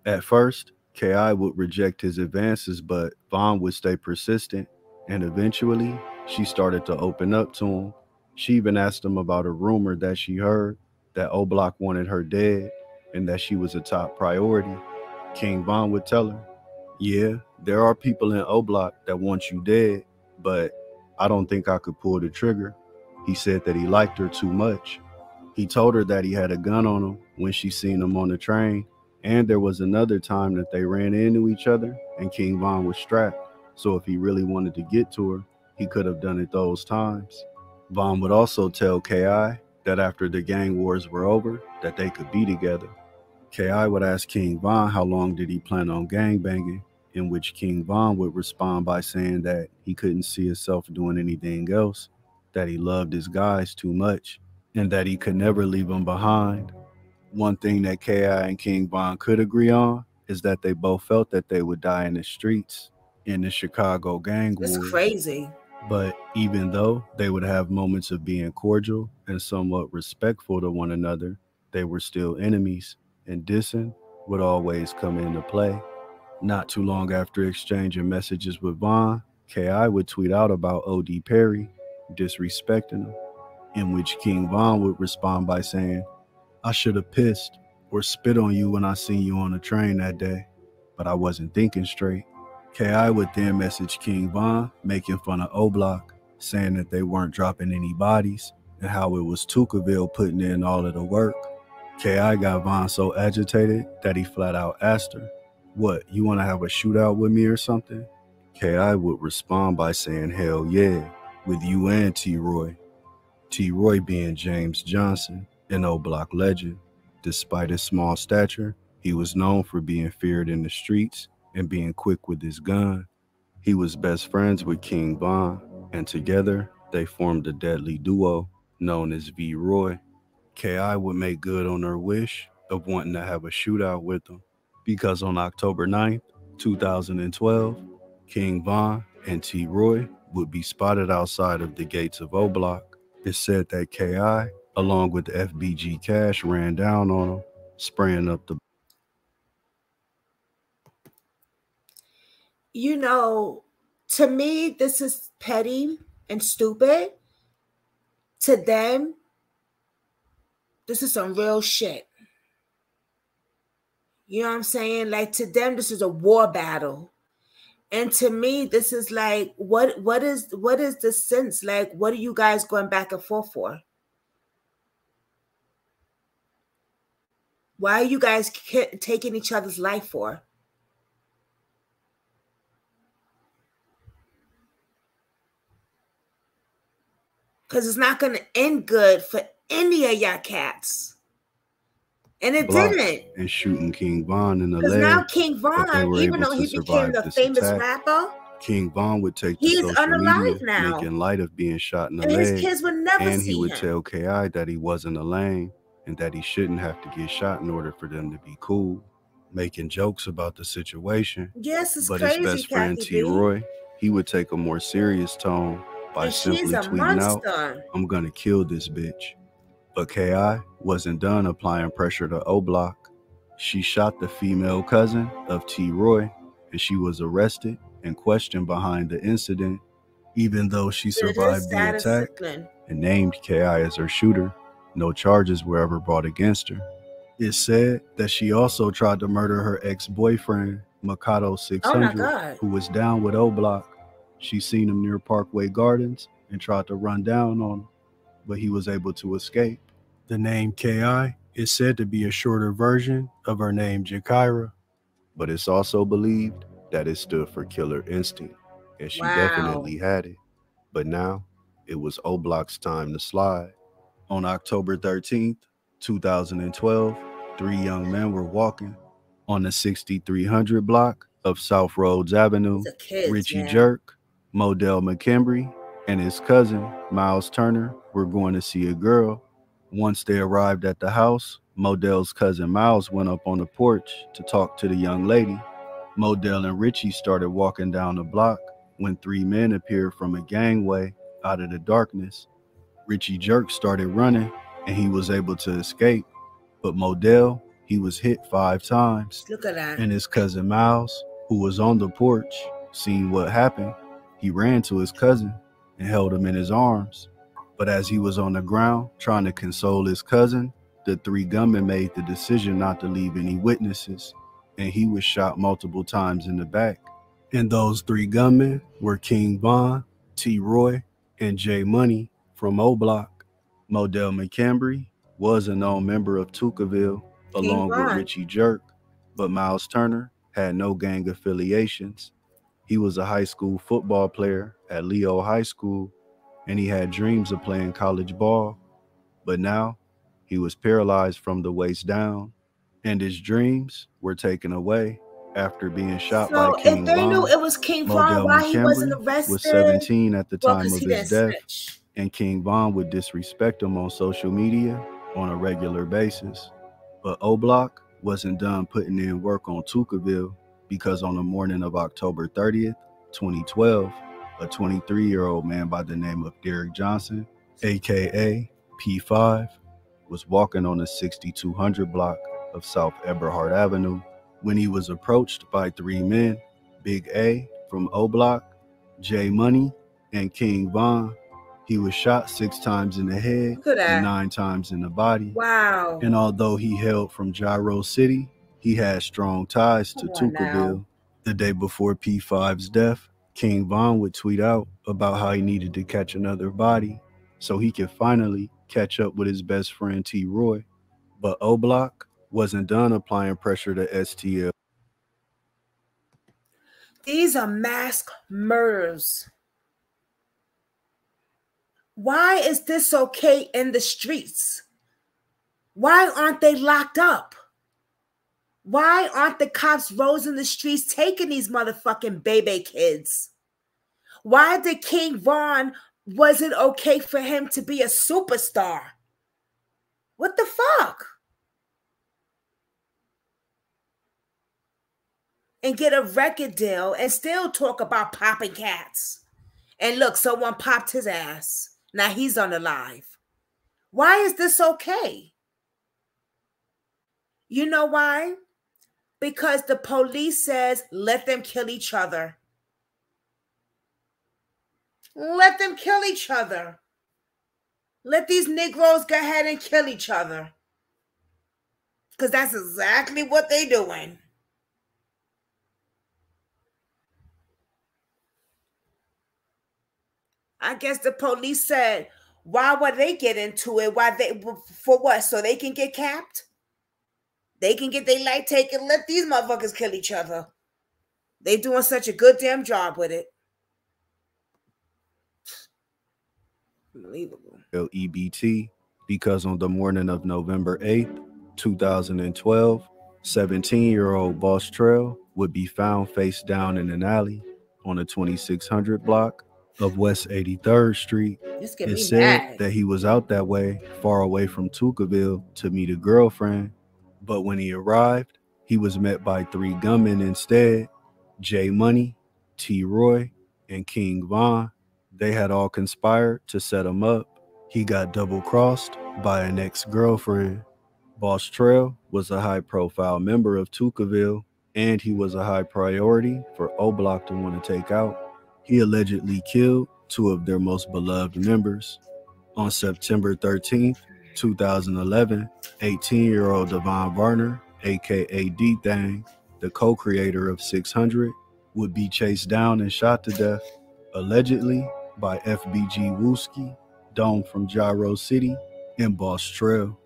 At first, KI would reject his advances, but Von would stay persistent, and eventually, she started to open up to him. She even asked him about a rumor that she heard that O Block wanted her dead and that she was a top priority. King Von would tell her, yeah, there are people in O Block that want you dead, but I don't think I could pull the trigger. He said that he liked her too much. He told her that he had a gun on him when she seen him on the train, and there was another time that they ran into each other and King Von was strapped, so if he really wanted to get to her, he could have done it those times. Von would also tell KI that after the gang wars were over, that they could be together. KI would ask King Von how long did he plan on gangbanging, in which King Von would respond by saying that he couldn't see himself doing anything else, that he loved his guys too much, and that he could never leave them behind. One thing that KI and King Von could agree on is that they both felt that they would die in the streets in the Chicago gang wars. It's crazy. But even though they would have moments of being cordial and somewhat respectful to one another, they were still enemies, and dissing would always come into play. Not too long after exchanging messages with Von, KI would tweet out about O.D. Perry, disrespecting him, in which King Von would respond by saying, I should have pissed or spit on you when I seen you on the train that day, but I wasn't thinking straight. KI would then message King Von, making fun of O Block, saying that they weren't dropping any bodies and how it was Tukaville putting in all of the work. KI got Von so agitated that he flat out asked her, what, you want to have a shootout with me or something? KI would respond by saying, hell yeah, with you and T-Roy. T-Roy being James Johnson, an O Block legend. Despite his small stature, he was known for being feared in the streets and being quick with his gun. He was best friends with King Von, and together they formed a deadly duo known as V. Roy. K.I. would make good on her wish of wanting to have a shootout with him, because on October 9th, 2012, King Von and T. Roy would be spotted outside of the gates of O Block. It's said that K.I., along with the FBG Cash, ran down on him, spraying up the... You know, to me, this is petty and stupid. To them, this is some real shit. You know what I'm saying? Like, to them, this is a war battle. And to me, this is like, what is the sense? Like, what are you guys going back and forth for? Why are you guys taking each other's life for? Because it's not going to end good for any of y'all cats. And it didn't. And shooting King Von in the Because leg. now King Von, even though he became the famous rapper, King Von would take to social media, making light of being shot in the leg. And his kids would never see him. And he would tell K.I. that he wasn't a lame and that he shouldn't have to get shot in order for them to be cool, making jokes about the situation. Yes, it's but crazy, his best friend Kathy T. B. Roy, he would take a more serious tone by And simply she's a tweeting monster. out, "I'm gonna kill this bitch." But K.I. wasn't done applying pressure to O Block. She shot the female cousin of T. Roy, and she was arrested and questioned behind the incident. Even though she survived the attack and named K.I. as her shooter, no charges were ever brought against her. It's said that she also tried to murder her ex-boyfriend, Mikado 600, who was down with O Block. She seen him near Parkway Gardens and tried to run down on him, but he was able to escape. The name K.I. is said to be a shorter version of her name Gakirah, but it's also believed that it stood for Killer Instinct, and she definitely had it. But now, it was O Block's time to slide. On October 13th, 2012, 3 young men were walking on the 6300 block of South Rhodes Avenue. Richie Jerk, Modell McKembry, and his cousin, Miles Turner, were going to see a girl. Once they arrived at the house, Modell's cousin Miles went up on the porch to talk to the young lady. Modell and Richie started walking down the block when 3 men appeared from a gangway out of the darkness. Richie Jerk started running and he was able to escape, but Modell, he was hit 5 times. Look at that. And his cousin Miles, who was on the porch, seeing what happened, he ran to his cousin and held him in his arms. But as he was on the ground trying to console his cousin, the 3 gunmen made the decision not to leave any witnesses, and he was shot multiple times in the back. And those 3 gunmen were King Von, T. Roy, and J Money from O Block. Modell McKembry was a known member of Tukaville along with Richie Jerk, but Miles Turner had no gang affiliations. He was a high school football player at Leo High School, and he had dreams of playing college ball, but now he was paralyzed from the waist down, and his dreams were taken away after being shot by King Von. If they knew it was King Von, why he wasn't arrested? Was 17 at the time of his death, snitch. and King Von would disrespect him on social media on a regular basis. But O Block wasn't done putting in work on Tukaville, because on the morning of October 30th, 2012, a 23-year-old man by the name of Derek Johnson, aka P5, was walking on the 6200 block of South Eberhard Avenue when he was approached by 3 men, Big A from O Block, J Money, and King Von. He was shot 6 times in the head and 9 times in the body. Wow. And although he hailed from Gyro City, he had strong ties to Tukaville. The day before P5's death, King Von would tweet out about how he needed to catch another body so he could finally catch up with his best friend T. Roy. But O Block wasn't done applying pressure to STL. These are mass murders. Why is this okay in the streets? Why aren't they locked up? Why aren't the cops roaming the streets taking these motherfucking baby kids? Why did King Von wasn't okay for him to be a superstar? What the fuck? And get a record deal and still talk about popping cats. And look, someone popped his ass. Now he's unalive. Why is this okay? You know why? Because the police says, let them kill each other. Let them kill each other. Let these Negroes go ahead and kill each other. Because that's exactly what they're doing. I guess the police said, why would they get into it? For what? So they can get capped? They can get their light taken. Let these motherfuckers kill each other. They doing such a good damn job with it. Unbelievable. EBT, because on the morning of November 8th, 2012, 17-year-old Boss Trail would be found face down in an alley on the 2600 block of West 83rd Street. It said that he was out that way, far away from Tucaville, to meet a girlfriend, but when he arrived, he was met by 3 gunmen instead: J Money, T Roy, and King Von. They had all conspired to set him up. He got double-crossed by an ex-girlfriend. Boss Trail was a high-profile member of Tucaville, and he was a high priority for O Block to want to take out. He allegedly killed 2 of their most beloved members. On September 13th, 2011, 18-year-old Devon Varner, aka D-Thang, the co-creator of 600, would be chased down and shot to death, allegedly by FBG Wooski, Dome from Gyro City, and Boss Trail.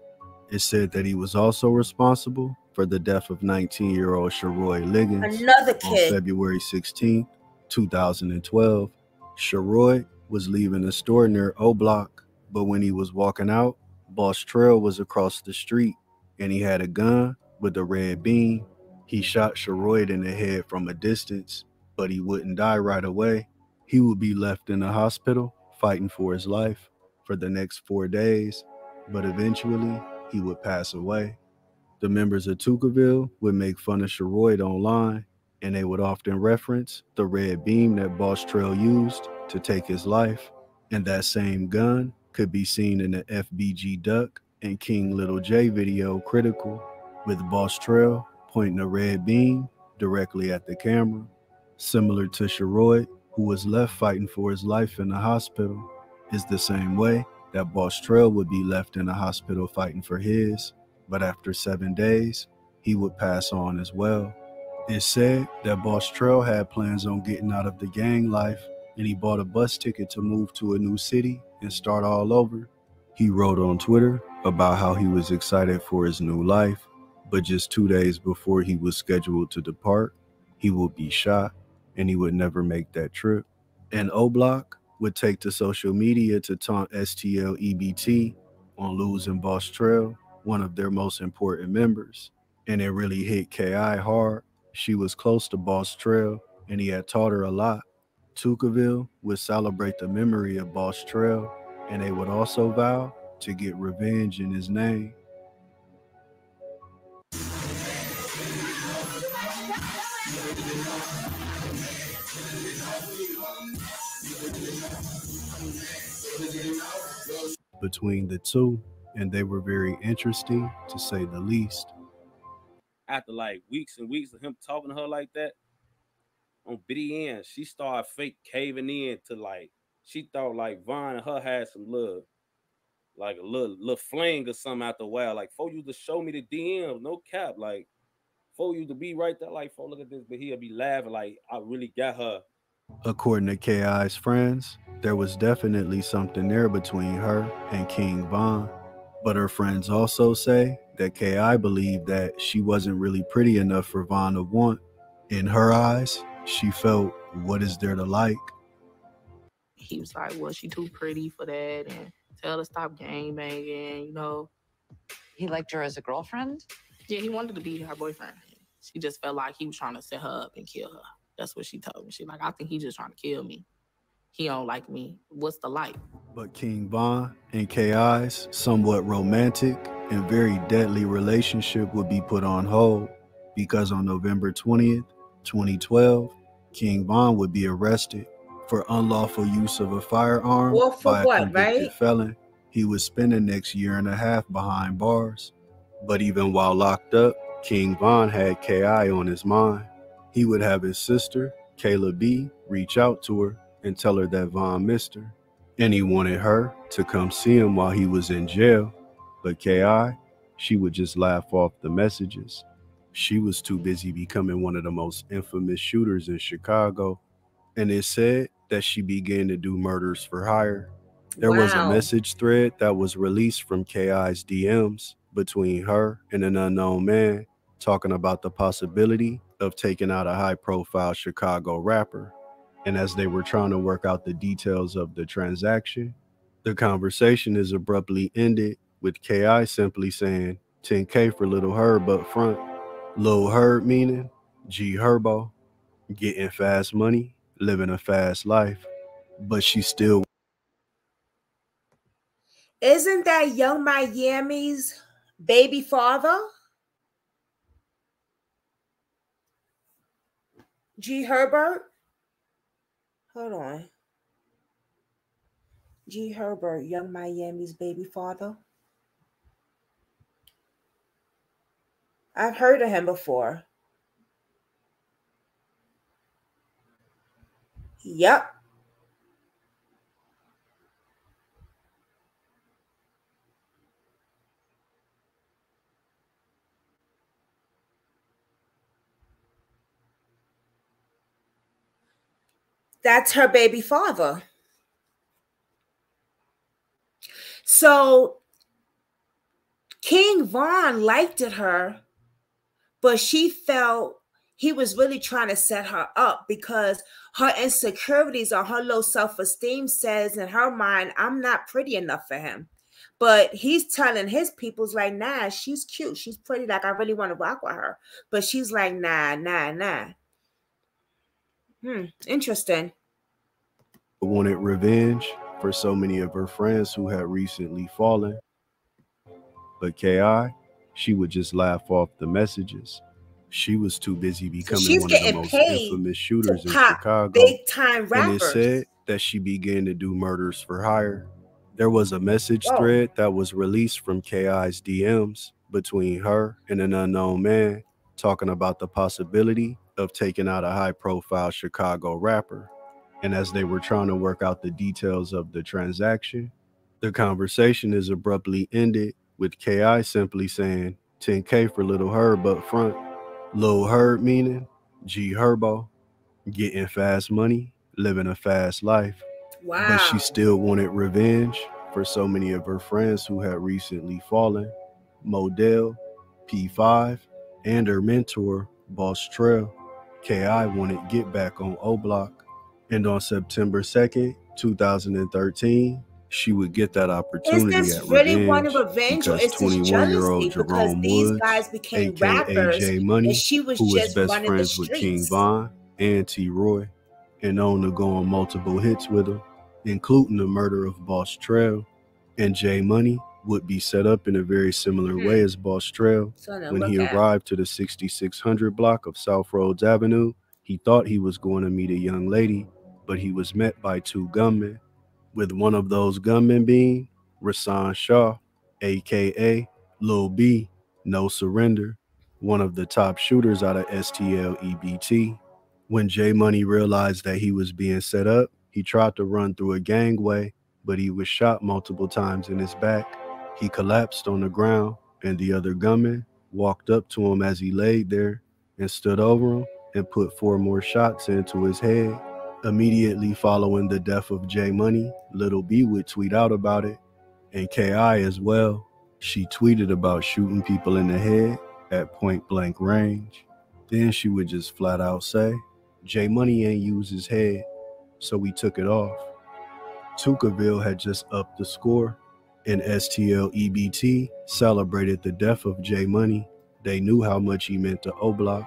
It said that he was also responsible for the death of 19-year-old Sharoy Liggins. Another kid. On February 16, 2012. Sharoy was leaving a store near O Block, but when he was walking out, Boss Trail was across the street, and he had a gun with a red beam. He shot Sharoy in the head from a distance, but he wouldn't die right away. He would be left in the hospital fighting for his life for the next 4 days, but eventually he would pass away. The members of Tucaville would make fun of Sharoy online, and they would often reference the red beam that Boss Trail used to take his life, and that same gun could be seen in the FBG Duck and King Little J video Critical, with Boss Trail pointing a red beam directly at the camera. Similar to Sharoy, who was left fighting for his life in the hospital, is the same way that Boss Trail would be left in the hospital fighting for his, but after 7 days, he would pass on as well. It's said that Boss Trail had plans on getting out of the gang life, and he bought a bus ticket to move to a new city and start all over. He wrote on Twitter about how he was excited for his new life, but just 2 days before he was scheduled to depart, he would be shot, and he would never make that trip. And O Block would take to social media to taunt STL EBT on losing Boss Trail, one of their most important members. And it really hit KI hard. She was close to Boss Trail, and he had taught her a lot. Tucaville would celebrate the memory of Boss Trail, and they would also vow to get revenge in his name. Between the two, and they were very interesting, to say the least. After like weeks and weeks of him talking to her like that, on BDN, she started fake caving in to like, she thought like Von and her had some love, like a little fling or something after a while. Like, for you to show me the DM, no cap, like, for you to be right there, like, for look at this, but he'll be laughing, like, I really got her. According to KI's friends, there was definitely something there between her and King Von, but her friends also say that KI believed that she wasn't really pretty enough for Von to want. In her eyes, she felt, what is there to like? He was like, well, she too pretty for that, and tell her to stop gang banging, you know. He liked her as a girlfriend? Yeah, he wanted to be her boyfriend. She just felt like he was trying to set her up and kill her. That's what she told me. She like, I think he just trying to kill me. He don't like me. What's the like? But King Von and K.I.'s somewhat romantic and very deadly relationship would be put on hold because on November 20th, 2012, King Von would be arrested for unlawful use of a firearm Or for by a what, convicted right? felon. He would spend the next year and a half behind bars. But even while locked up, King Von had K.I. on his mind. He would have his sister, Kayla B., reach out to her and tell her that Von missed her. And he wanted her to come see him while he was in jail. But K.I., she would just laugh off the messages. She was too busy becoming one of the most infamous shooters in Chicago. And it said that she began to do murders for hire. There was a message thread that was released from K.I.'s DMs between her and an unknown man talking about the possibility of taking out a high-profile Chicago rapper. And as they were trying to work out the details of the transaction, the conversation is abruptly ended with K.I. simply saying, 10K for Little Herb up front. Lil Herb meaning G Herbo, getting fast money, living a fast life. But she still... Isn't that Young Miami's baby father? G Herbert? Hold on. G Herbert, Young Miami's baby father. I've heard of him before. Yep. That's her baby father. So King Von liked her, but she felt he was really trying to set her up because her insecurities or her low self-esteem says in her mind, I'm not pretty enough for him. But he's telling his people's like, nah, she's cute. She's pretty. Like, I really want to rock with her. But she's like, nah. Interesting. wanted revenge for so many of her friends who had recently fallen. But K.I., she would just laugh off the messages. She was too busy becoming one of the most infamous shooters in Chicago. Big time rappers. And it said that she began to do murders for hire. There was a message thread that was released from K.I.'s DMs between her and an unknown man talking about the possibility of taking out a high-profile Chicago rapper. And as they were trying to work out the details of the transaction, the conversation is abruptly ended with K.I. simply saying, 10K for Little Herb up front. Lil Herb meaning G Herbo, getting fast money, living a fast life. Wow. But she still wanted revenge for so many of her friends who had recently fallen. Modell, P5, and her mentor, Boss Trail. K.I. wanted get back on O Block. And on September 2nd, 2013, she would get that opportunity is this at really revenge one of revenge or is this 21-year-old jealousy? Because Jerome these Woods, guys became aka rappers J Money, and she was who was just best running friends the with King streets. Von and T-Roy, and known to go on multiple hits with him, including the murder of Boss Trail. And J Money would be set up in a very similar way as Boss Trail. When he arrived to the 6600 block of South Rhodes Avenue, he thought he was going to meet a young lady, but he was met by two gunmen, with one of those gunmen being Rasan Shaw, aka Lil B, No Surrender, one of the top shooters out of STL EBT. When J Money realized that he was being set up, he tried to run through a gangway, but he was shot multiple times in his back. He collapsed on the ground, and the other gunman walked up to him as he laid there and stood over him and put 4 more shots into his head. Immediately following the death of J Money, Little B would tweet out about it, and K.I. as well. She tweeted about shooting people in the head at point blank range. Then she would just flat out say, J Money ain't use his head, so we took it off. Tukaville had just upped the score, and STL EBT celebrated the death of J Money They knew how much he meant to O-Block.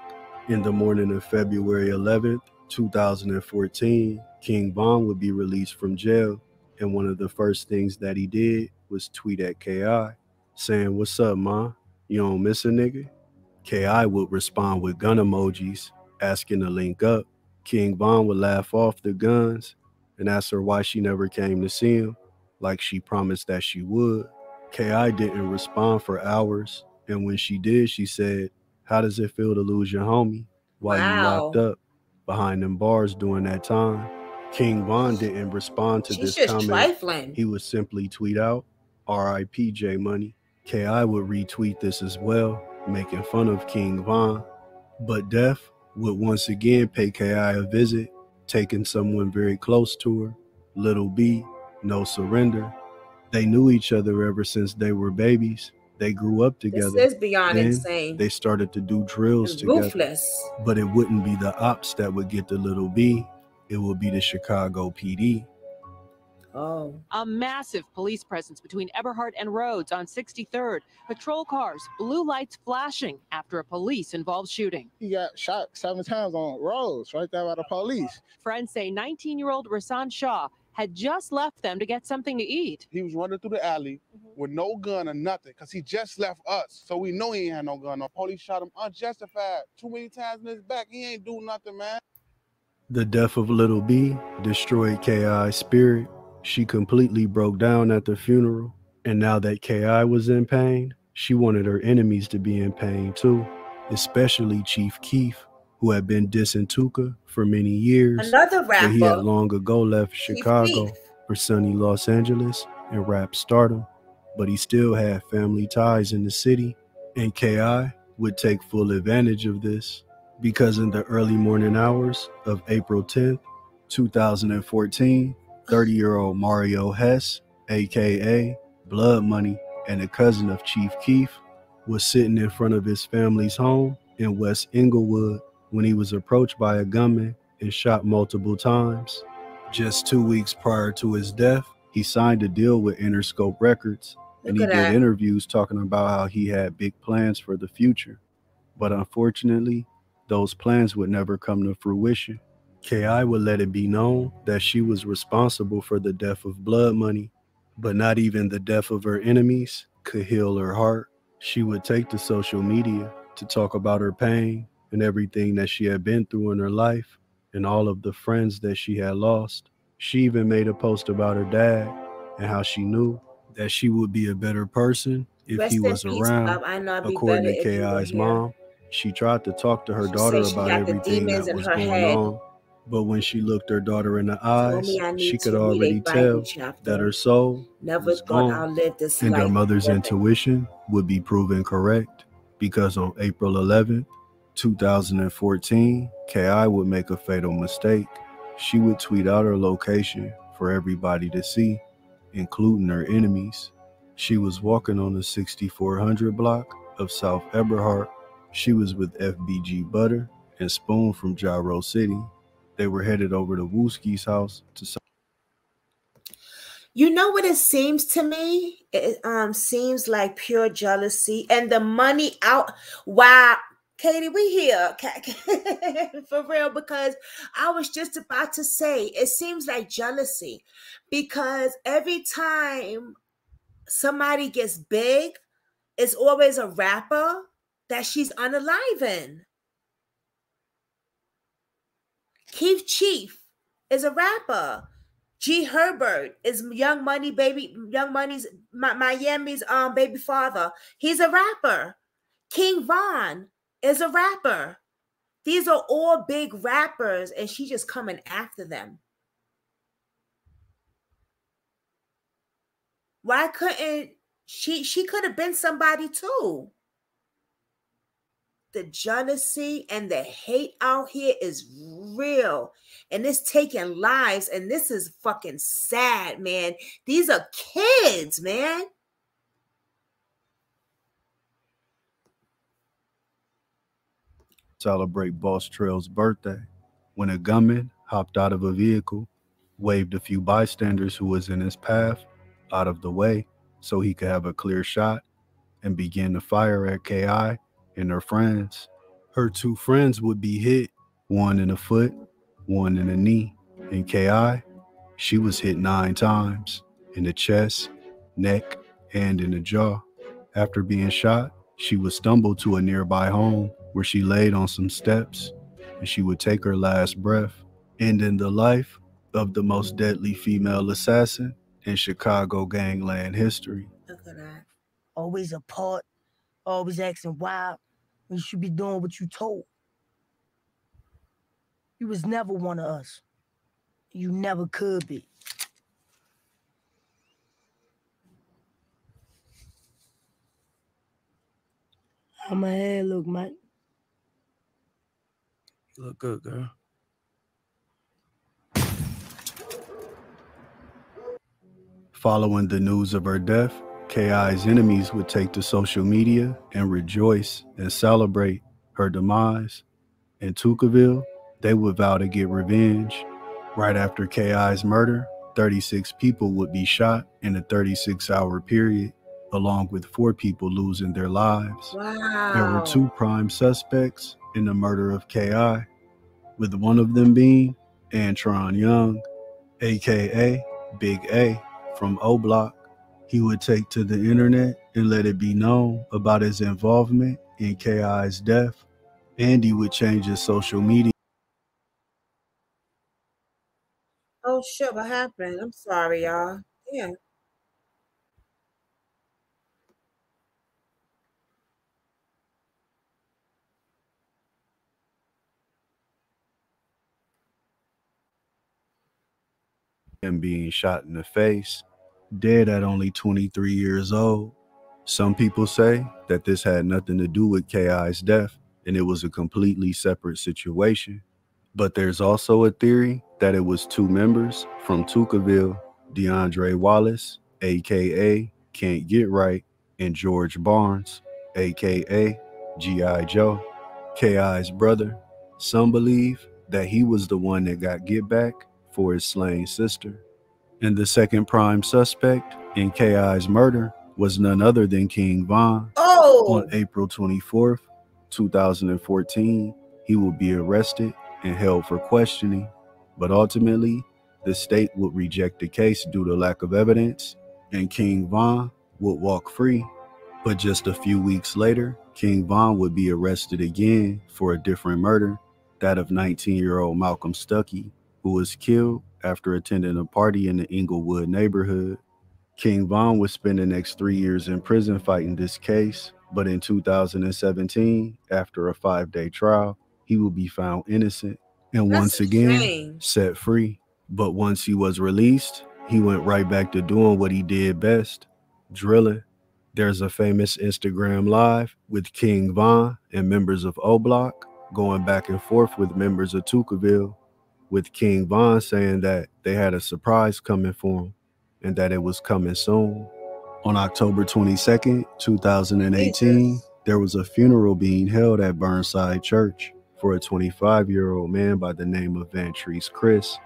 In the morning of February 11th, 2014, King Von would be released from jail, and one of the first things that he did was tweet at K.I., saying, "What's up, ma? You don't miss a nigga?" K.I. would respond with gun emojis, asking to link up. King Von would laugh off the guns and ask her why she never came to see him, like she promised that she would. K.I. didn't respond for hours, and when she did, she said, "How does it feel to lose your homie while you locked up behind them bars during that time?" King Von didn't respond to this comment. Trifling. He would simply tweet out, "R.I.P. J Money." K.I. would retweet this as well, making fun of King Von. But Def would once again pay K.I. a visit, taking someone very close to her, Little B, No Surrender. They knew each other ever since they were babies. They grew up together. This is beyond then insane. They started to do drills And together. ruthless. But it wouldn't be the ops that would get the Little B. It would be the Chicago PD. Oh. A massive police presence between Eberhard and Rhodes on 63rd. Patrol cars, blue lights flashing after a police-involved shooting. He got shot 7 times on Rhodes, right there by the police. Friends say 19-year-old Rasan Shah had just left them to get something to eat. He was running through the alley with no gun or nothing because he just left us. So we know he ain't had no gun. The police shot him unjustified. Too many times in his back. He ain't do nothing, man. The death of Little B destroyed K.I.'s spirit. She completely broke down at the funeral. And now that K.I. was in pain, she wanted her enemies to be in pain too, especially Chief Keef, who had been dissing Tuka for many years. Another rapper. But he had long ago left Chicago for sunny Los Angeles and rap stardom. But he still had family ties in the city. And K.I. would take full advantage of this, because in the early morning hours of April 10th, 2014, 30-year-old Mario Hess, a.k.a. Blood Money, and a cousin of Chief Keef, was sitting in front of his family's home in West Inglewood when he was approached by a gunman and shot multiple times. Just 2 weeks prior to his death, he signed a deal with Interscope Records, and he did interviews talking about how he had big plans for the future. But unfortunately, those plans would never come to fruition. K.I. would let it be known that she was responsible for the death of Blood Money, but not even the death of her enemies could heal her heart. She would take to social media to talk about her pain and everything that she had been through in her life and all of the friends that she had lost. She even made a post about her dad and how she knew that she would be a better person if he was around. According to K.I.'s mom, she tried to talk to her daughter about everything that was going on. But when she looked her daughter in the eyes, she could already tell that her soul was gone. And her mother's intuition would be proven correct, because on April 11th, 2014, K.I. would make a fatal mistake. She would tweet out her location for everybody to see, including her enemies. She was walking on the 6400 block of South Eberhard. She was with FBG Butter and Spoon from Gyro City. They were headed over to Wooski's house to. You know what it seems to me? It seems like pure jealousy and the money out. Wow, Katie, we here for real, because I was just about to say it seems like jealousy, because every time somebody gets big, it's always a rapper that she's unaliving. Keith Chief is a rapper. G Herbert is Young Money's Miami's baby father. He's a rapper. King Von is a rapper. These are all big rappers, and she's just coming after them. Why couldn't she could have been somebody too? The jealousy and the hate out here is real, and it's taking lives, and this is fucking sad, man. These are kids, man. Celebrate Boss Trail's birthday, when a gunman hopped out of a vehicle, waved a few bystanders who was in his path out of the way so he could have a clear shot, and began to fire at K.I. and her friends. Her two friends would be hit, one in the foot, one in the knee. And K.I., she was hit 9 times, in the chest, neck, and in the jaw. After being shot, she would stumble to a nearby home where she laid on some steps, and she would take her last breath, ending the life of the most deadly female assassin in Chicago gangland history. Look at that. Always apart, always acting wild when you should be doing what you told. You was never one of us. You never could be. How my hair look, Mike? You look good, girl. Following the news of her death, K.I.'s enemies would take to social media and rejoice and celebrate her demise. In Tuckerville, they would vow to get revenge. Right after K.I.'s murder, 36 people would be shot in a 36-hour period, along with 4 people losing their lives. Wow. There were 2 prime suspects in the murder of K.I., with one of them being Antron Young, a.k.a. Big A, from O Block. He would take to the internet and let it be known about his involvement in K.I.'s death, and he would change his social media. Oh shit, what happened? I'm sorry, y'all. Yeah. And being shot in the face, dead at only 23 years old. Some people say that this had nothing to do with K.I.'s death and it was a completely separate situation. But there's also a theory that it was 2 members from Tuckerville, DeAndre Wallace, aka Can't Get Right, and George Barnes, aka G.I. Joe, K.I.'s brother. Some believe that he was the one that got get back for his slain sister. And the second prime suspect in K.I.'s murder was none other than King Von. Oh! On April 24th, 2014, he will be arrested and held for questioning, but ultimately, the state would reject the case due to lack of evidence, and King Von would walk free. But just a few weeks later, King Von would be arrested again for a different murder, that of 19-year-old Malcolm Stuckey, who was killed after attending a party in the Inglewood neighborhood. King Von would spend the next 3 years in prison fighting this case, but in 2017, after a 5-day trial, he will be found innocent and once again set free. But once he was released, he went right back to doing what he did best, drilling. There's a famous Instagram live with King Von and members of O Block going back and forth with members of Tuckerville, with King Von saying that they had a surprise coming for him and that it was coming soon. On October 22nd, 2018, there was a funeral being held at Burnside Church for a 25-year-old man by the name of Vantrese Chris,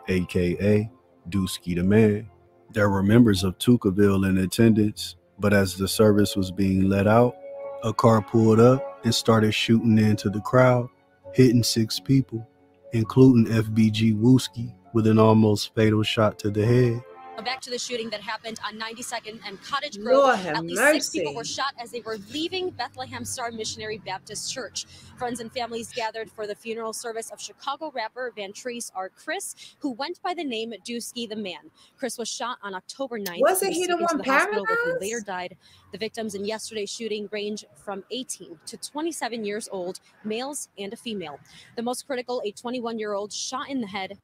aka Dusky the Man. There were members of Tuckerville in attendance, but as the service was being let out, a car pulled up and started shooting into the crowd, hitting 6 people, including FBG Wooski, with an almost fatal shot to the head. Back to the shooting that happened on 92nd and Cottage Grove. At least 6 people were shot as they were leaving Bethlehem Star Missionary Baptist Church. Friends and families gathered for the funeral service of Chicago rapper Vantrese R. Chris, who went by the name Dusky the Man. Chris was shot on October 9th. Wasn't he the one hospital where he later died. The victims in yesterday's shooting range from 18 to 27 years old, males and a female. The most critical, a 21-year-old shot in the head.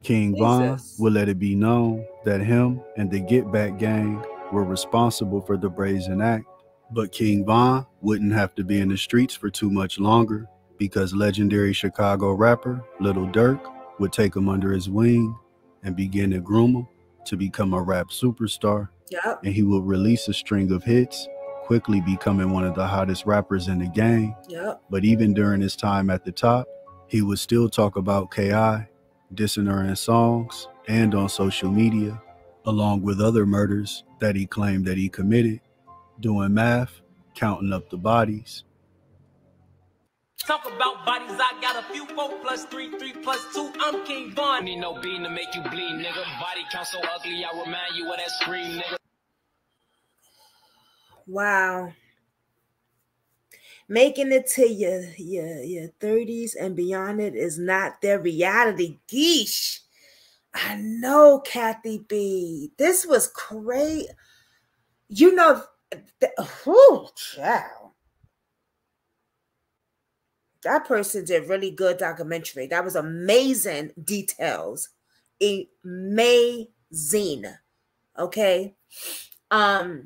King Von would let it be known that him and the Get Back gang were responsible for the brazen act. But King Von wouldn't have to be in the streets for too much longer, because legendary Chicago rapper Lil Durk would take him under his wing and begin to groom him to become a rap superstar. Yep. And he would release a string of hits, quickly becoming one of the hottest rappers in the game. Yep. But even during his time at the top, he would still talk about K.I., dissing her in songs and on social media, along with other murders that he claimed that he committed, doing math, counting up the bodies. Talk about bodies, I got a few 4 plus 3, 3 plus 2. I'm King Von. Need no bean to make you bleed, nigga. Body count so ugly, I remind you of that scream, nigga. Wow. Making it to your 30s and beyond it is not their reality. Geesh. I know, Kathy B. This was great. You know, whew, child. That person did really good documentary. That was amazing details. Amazing. Okay. I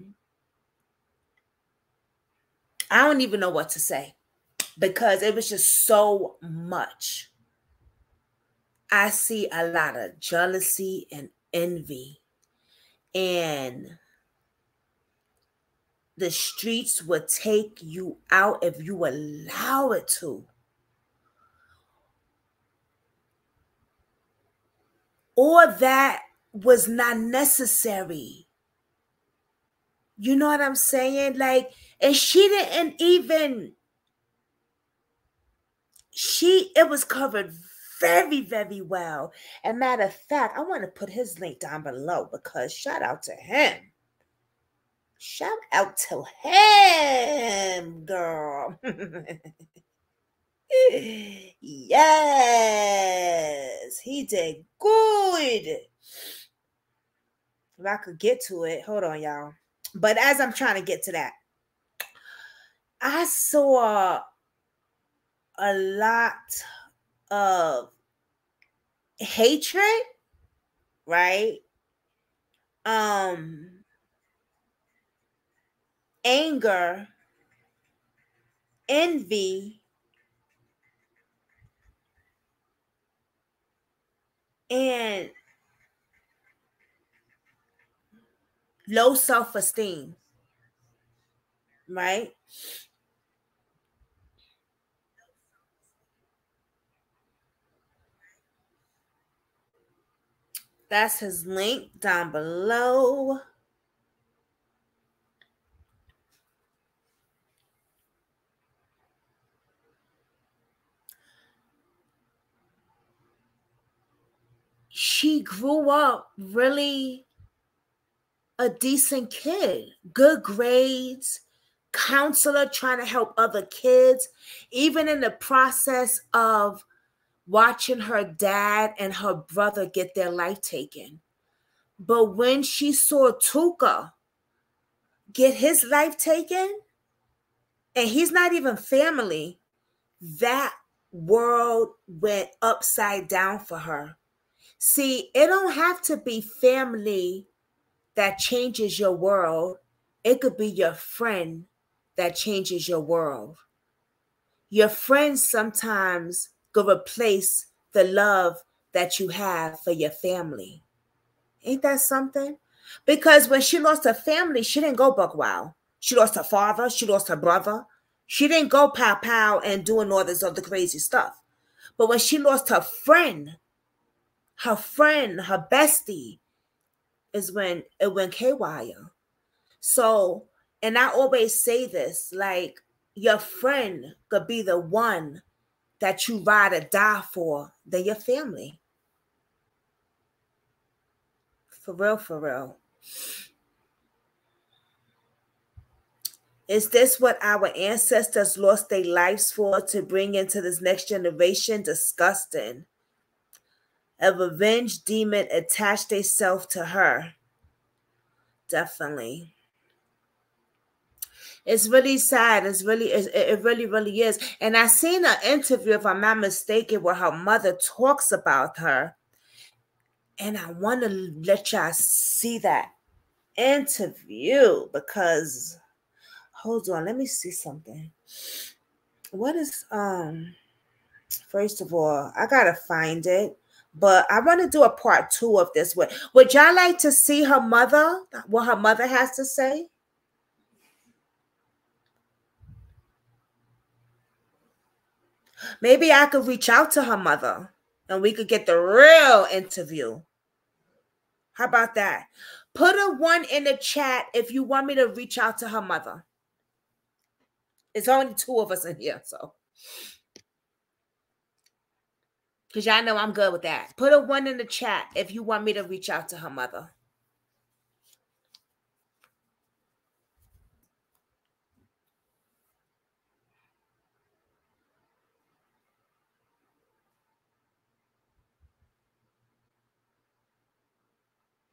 don't even know what to say because it was just so much. I see a lot of jealousy and envy, and the streets will take you out if you allow it to. Or that was not necessary. You know what I'm saying? Like, and she didn't even, it was covered very, very well. And matter of fact, I want to put his link down below because shout out to him. Shout out to him, girl. Yes, he did good. If I could get to it, hold on, y'all. But as I'm trying to get to that, I saw a lot of hatred, right? Anger, envy, and low self-esteem, right? That's his link down below. She grew up really a decent kid, good grades, counselor trying to help other kids, even in the process of watching her dad and her brother get their life taken. But when she saw Tuka get his life taken, and he's not even family, that world went upside down for her. See, it don't have to be family that changes your world. It could be your friend that changes your world. Your friends sometimes could replace the love that you have for your family. Ain't that something? Because when she lost her family, she didn't go buck wild. She lost her father. She lost her brother. She didn't go pow pow and doing all this other crazy stuff. But when she lost her friend, her bestie, is when it went haywire. So, and I always say this, like, your friend could be the one that you ride or die for than your family. For real, for real. Is this what our ancestors lost their lives for to bring into this next generation? Disgusting. A revenge demon attached themselves to her. Definitely. It's really sad. It really, really is. And I seen an interview, if I'm not mistaken, where her mother talks about her. And I want to let y'all see that interview because, hold on, let me see something. What is, first of all, I got to find it. But I want to do a part 2 of this. Would y'all like to see her mother, what her mother has to say? Maybe I could reach out to her mother and we could get the real interview. How about that? Put a 1 in the chat if you want me to reach out to her mother. It's only 2 of us in here, so. Because y'all know I'm good with that. Put a 1 in the chat if you want me to reach out to her mother.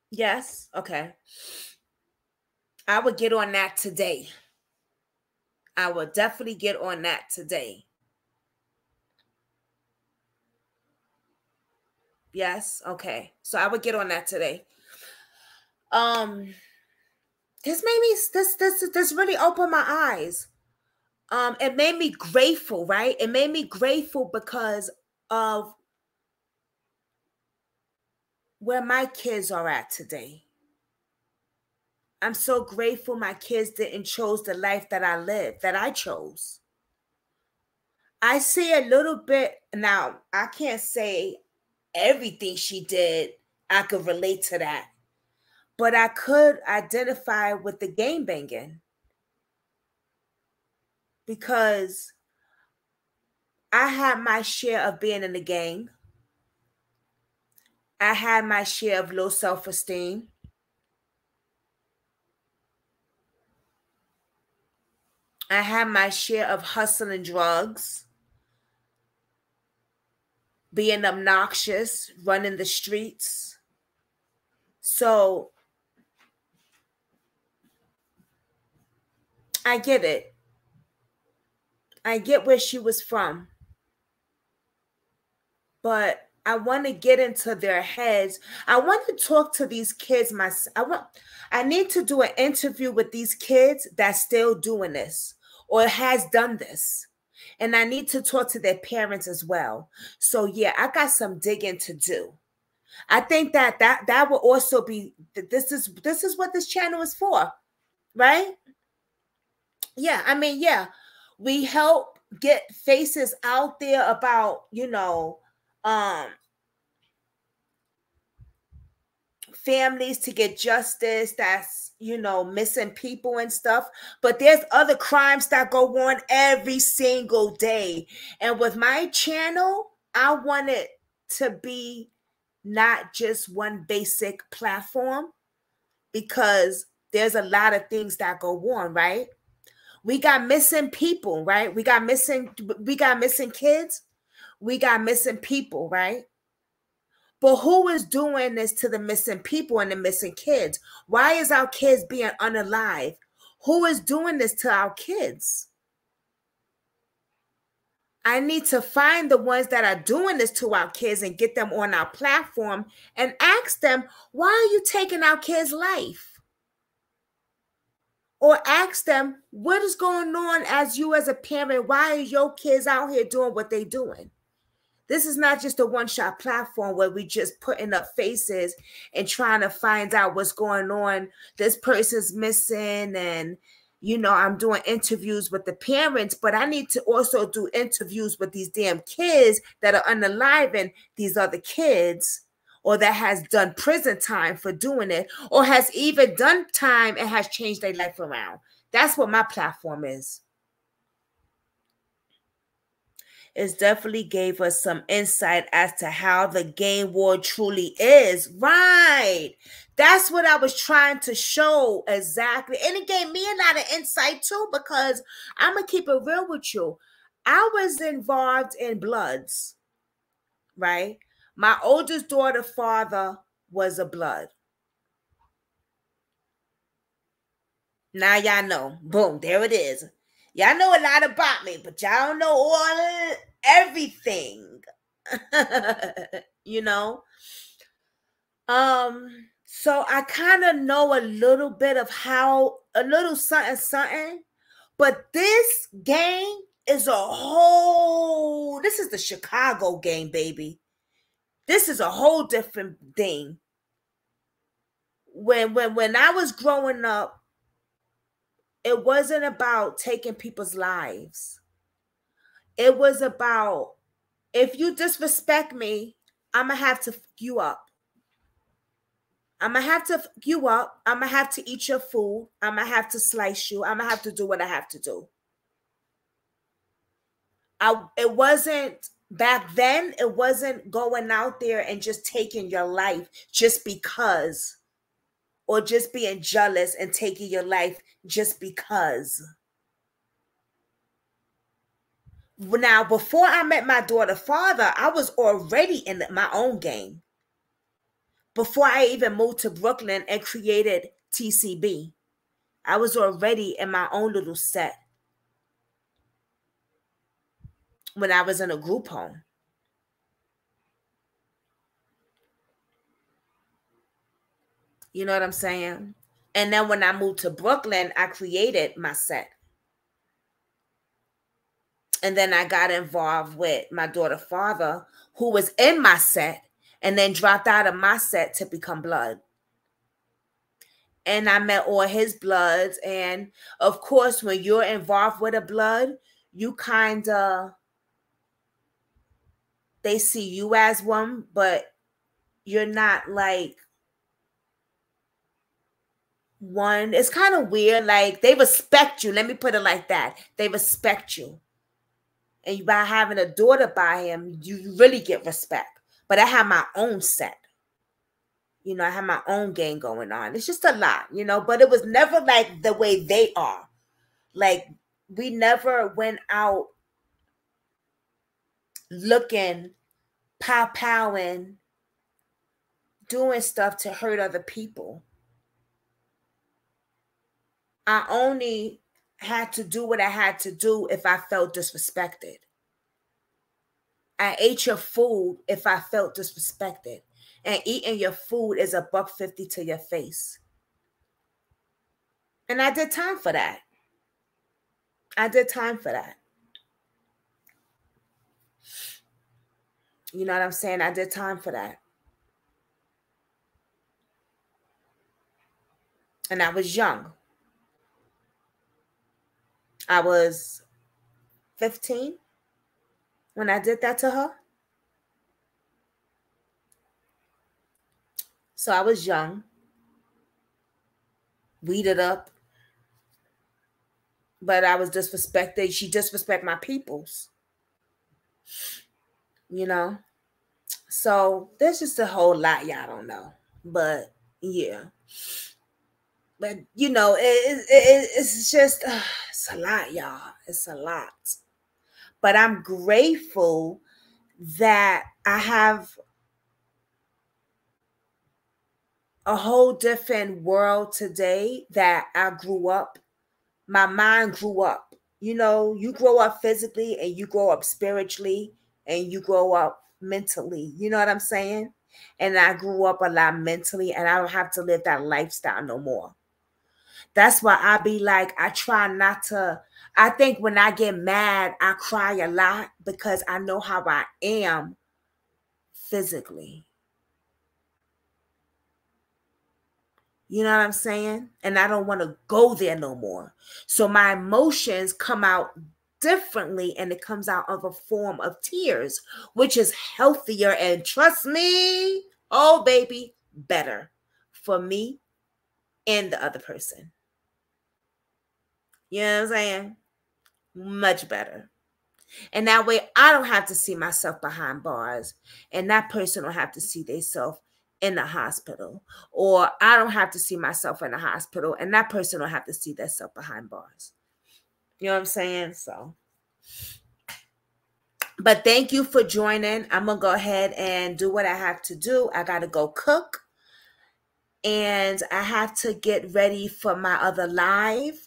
Yes? Okay. I would get on that today. I will definitely get on that today. Yes? Okay. So I would get on that today. This made me this really opened my eyes. It made me grateful, right? It made me grateful because of where my kids are at today. I'm so grateful my kids didn't choose the life that I lived, that I chose. I see a little bit now. I can't say everything she did I could relate to that, but I could identify with the gang banging because I had my share of being in the gang. I had my share of low self-esteem. I had my share of hustling drugs, being obnoxious, running the streets. So I get it. I get where she was from. But I want to get into their heads. I want to talk to these kids. I need to do an interview with these kids that's still doing this or has done this. And I need to talk to their parents as well. So yeah, I got some digging to do. I think that will also be this is what this channel is for, right? Yeah, I mean, yeah, we help get faces out there about, families to get justice that's, missing people and stuff. But there's other crimes that go on every single day. And with my channel, I want it to be not just one basic platform because there's a lot of things that go on, right? We got missing people, right? We got missing kids. We got missing people, right? But who is doing this to the missing people and the missing kids? Why is our kids being unalive? Who is doing this to our kids? I need to find the ones that are doing this to our kids and get them on our platform and ask them, why are you taking our kids' life? Or ask them, what is going on as you as a parent? Why are your kids out here doing what they're doing? This is not just a one-shot platform where we just putting up faces and trying to find out what's going on. This person's missing and, I'm doing interviews with the parents, but I need to also do interviews with these damn kids that are unaliving these other kids or that has done prison time for doing it or has even done time and has changed their life around. That's what my platform is. It definitely gave us some insight as to how the game war truly is. Right. That's what I was trying to show exactly. And it gave me a lot of insight too, because I'm going to keep it real with you. I was involved in Bloods, right? My oldest daughter's father was a Blood. Now y'all know. Boom, there it is. Y'all know a lot about me, but y'all don't know everything. So I kind of know a little bit of how, a little something, but this game is this is the Chicago game, baby. This is a whole different thing. When I was growing up, it wasn't about taking people's lives. It was about, if you disrespect me, I'm going to have to fuck you up. I'm going to have to fuck you up. I'm going to have to eat your food. I'm going to have to slice you. I'm going to have to do what I have to do. It wasn't Back then, it wasn't going out there and just taking your life just because, or just being jealous and taking your life just because. Now, before I met my daughter's father, I was already in my own game. Before I even moved to Brooklyn and created TCB, I was already in my own little set when I was in a group home. You know what I'm saying? And then when I moved to Brooklyn, I created my set. And then I got involved with my daughter's father, who was in my set, and then dropped out of my set to become blood. And I met all his bloods. And of course, when you're involved with a blood, you kind of, they see you as one, but you're not like one. It's kind of weird. Like, they respect you. Let me put it like that. They respect you. And by having a daughter by him, you really get respect. But I have my own set. You know, I have my own game going on. It's just a lot, you know, but it was never like the way they are. Like, we never went out looking, pow-powing, doing stuff to hurt other people. I only had to do what I had to do if I felt disrespected. I ate your food if I felt disrespected. And eating your food is $1.50 to your face. And I did time for that. I did time for that. You know what I'm saying? I did time for that. And I was young. I was 15 when I did that to her. So I was young, weeded up, but I was disrespected. She disrespected my peoples, you know? So there's just a whole lot y'all don't know, but yeah. But, you know, it's just, it's a lot, y'all. It's a lot. But I'm grateful that I have a whole different world today that I grew up. My mind grew up. You know, you grow up physically and you grow up spiritually and you grow up mentally. You know what I'm saying? And I grew up a lot mentally and I don't have to live that lifestyle no more. That's why I be like, I try not to. I think when I get mad, I cry a lot because I know how I am physically. You know what I'm saying? And I don't want to go there no more. So my emotions come out differently and it comes out of a form of tears, which is healthier. And trust me, oh baby, better for me and the other person. You know what I'm saying? Much better. And that way I don't have to see myself behind bars and that person don't have to see themselves in the hospital, or I don't have to see myself in the hospital and that person don't have to see themselves behind bars. You know what I'm saying? So, but thank you for joining. I'm going to go ahead and do what I have to do. I got to go cook and I have to get ready for my other live.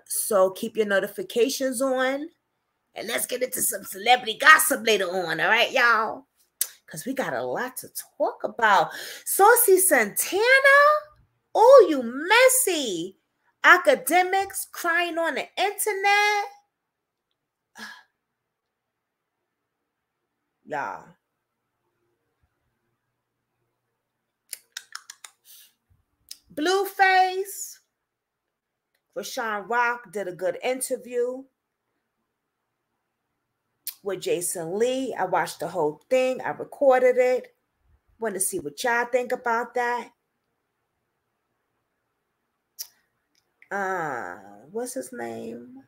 So keep your notifications on. And let's get into some celebrity gossip later on, all right, y'all? Because we got a lot to talk about. Saucy Santana? Oh, you messy. Academics crying on the internet? Y'all. Blueface. Rashawn Rock did a good interview with Jason Lee. I watched the whole thing. I recorded it. Want to see what y'all think about that. What's his name?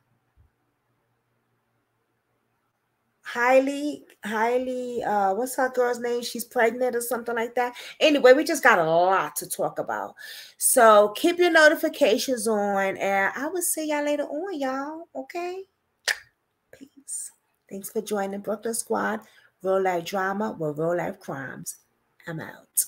Hailey, what's her girl's name? She's pregnant or something like that. Anyway, we just got a lot to talk about. So keep your notifications on, and I will see y'all later on, y'all. Okay? Peace. Thanks for joining Brooklyn Squad. Real life drama with real life crimes. I'm out.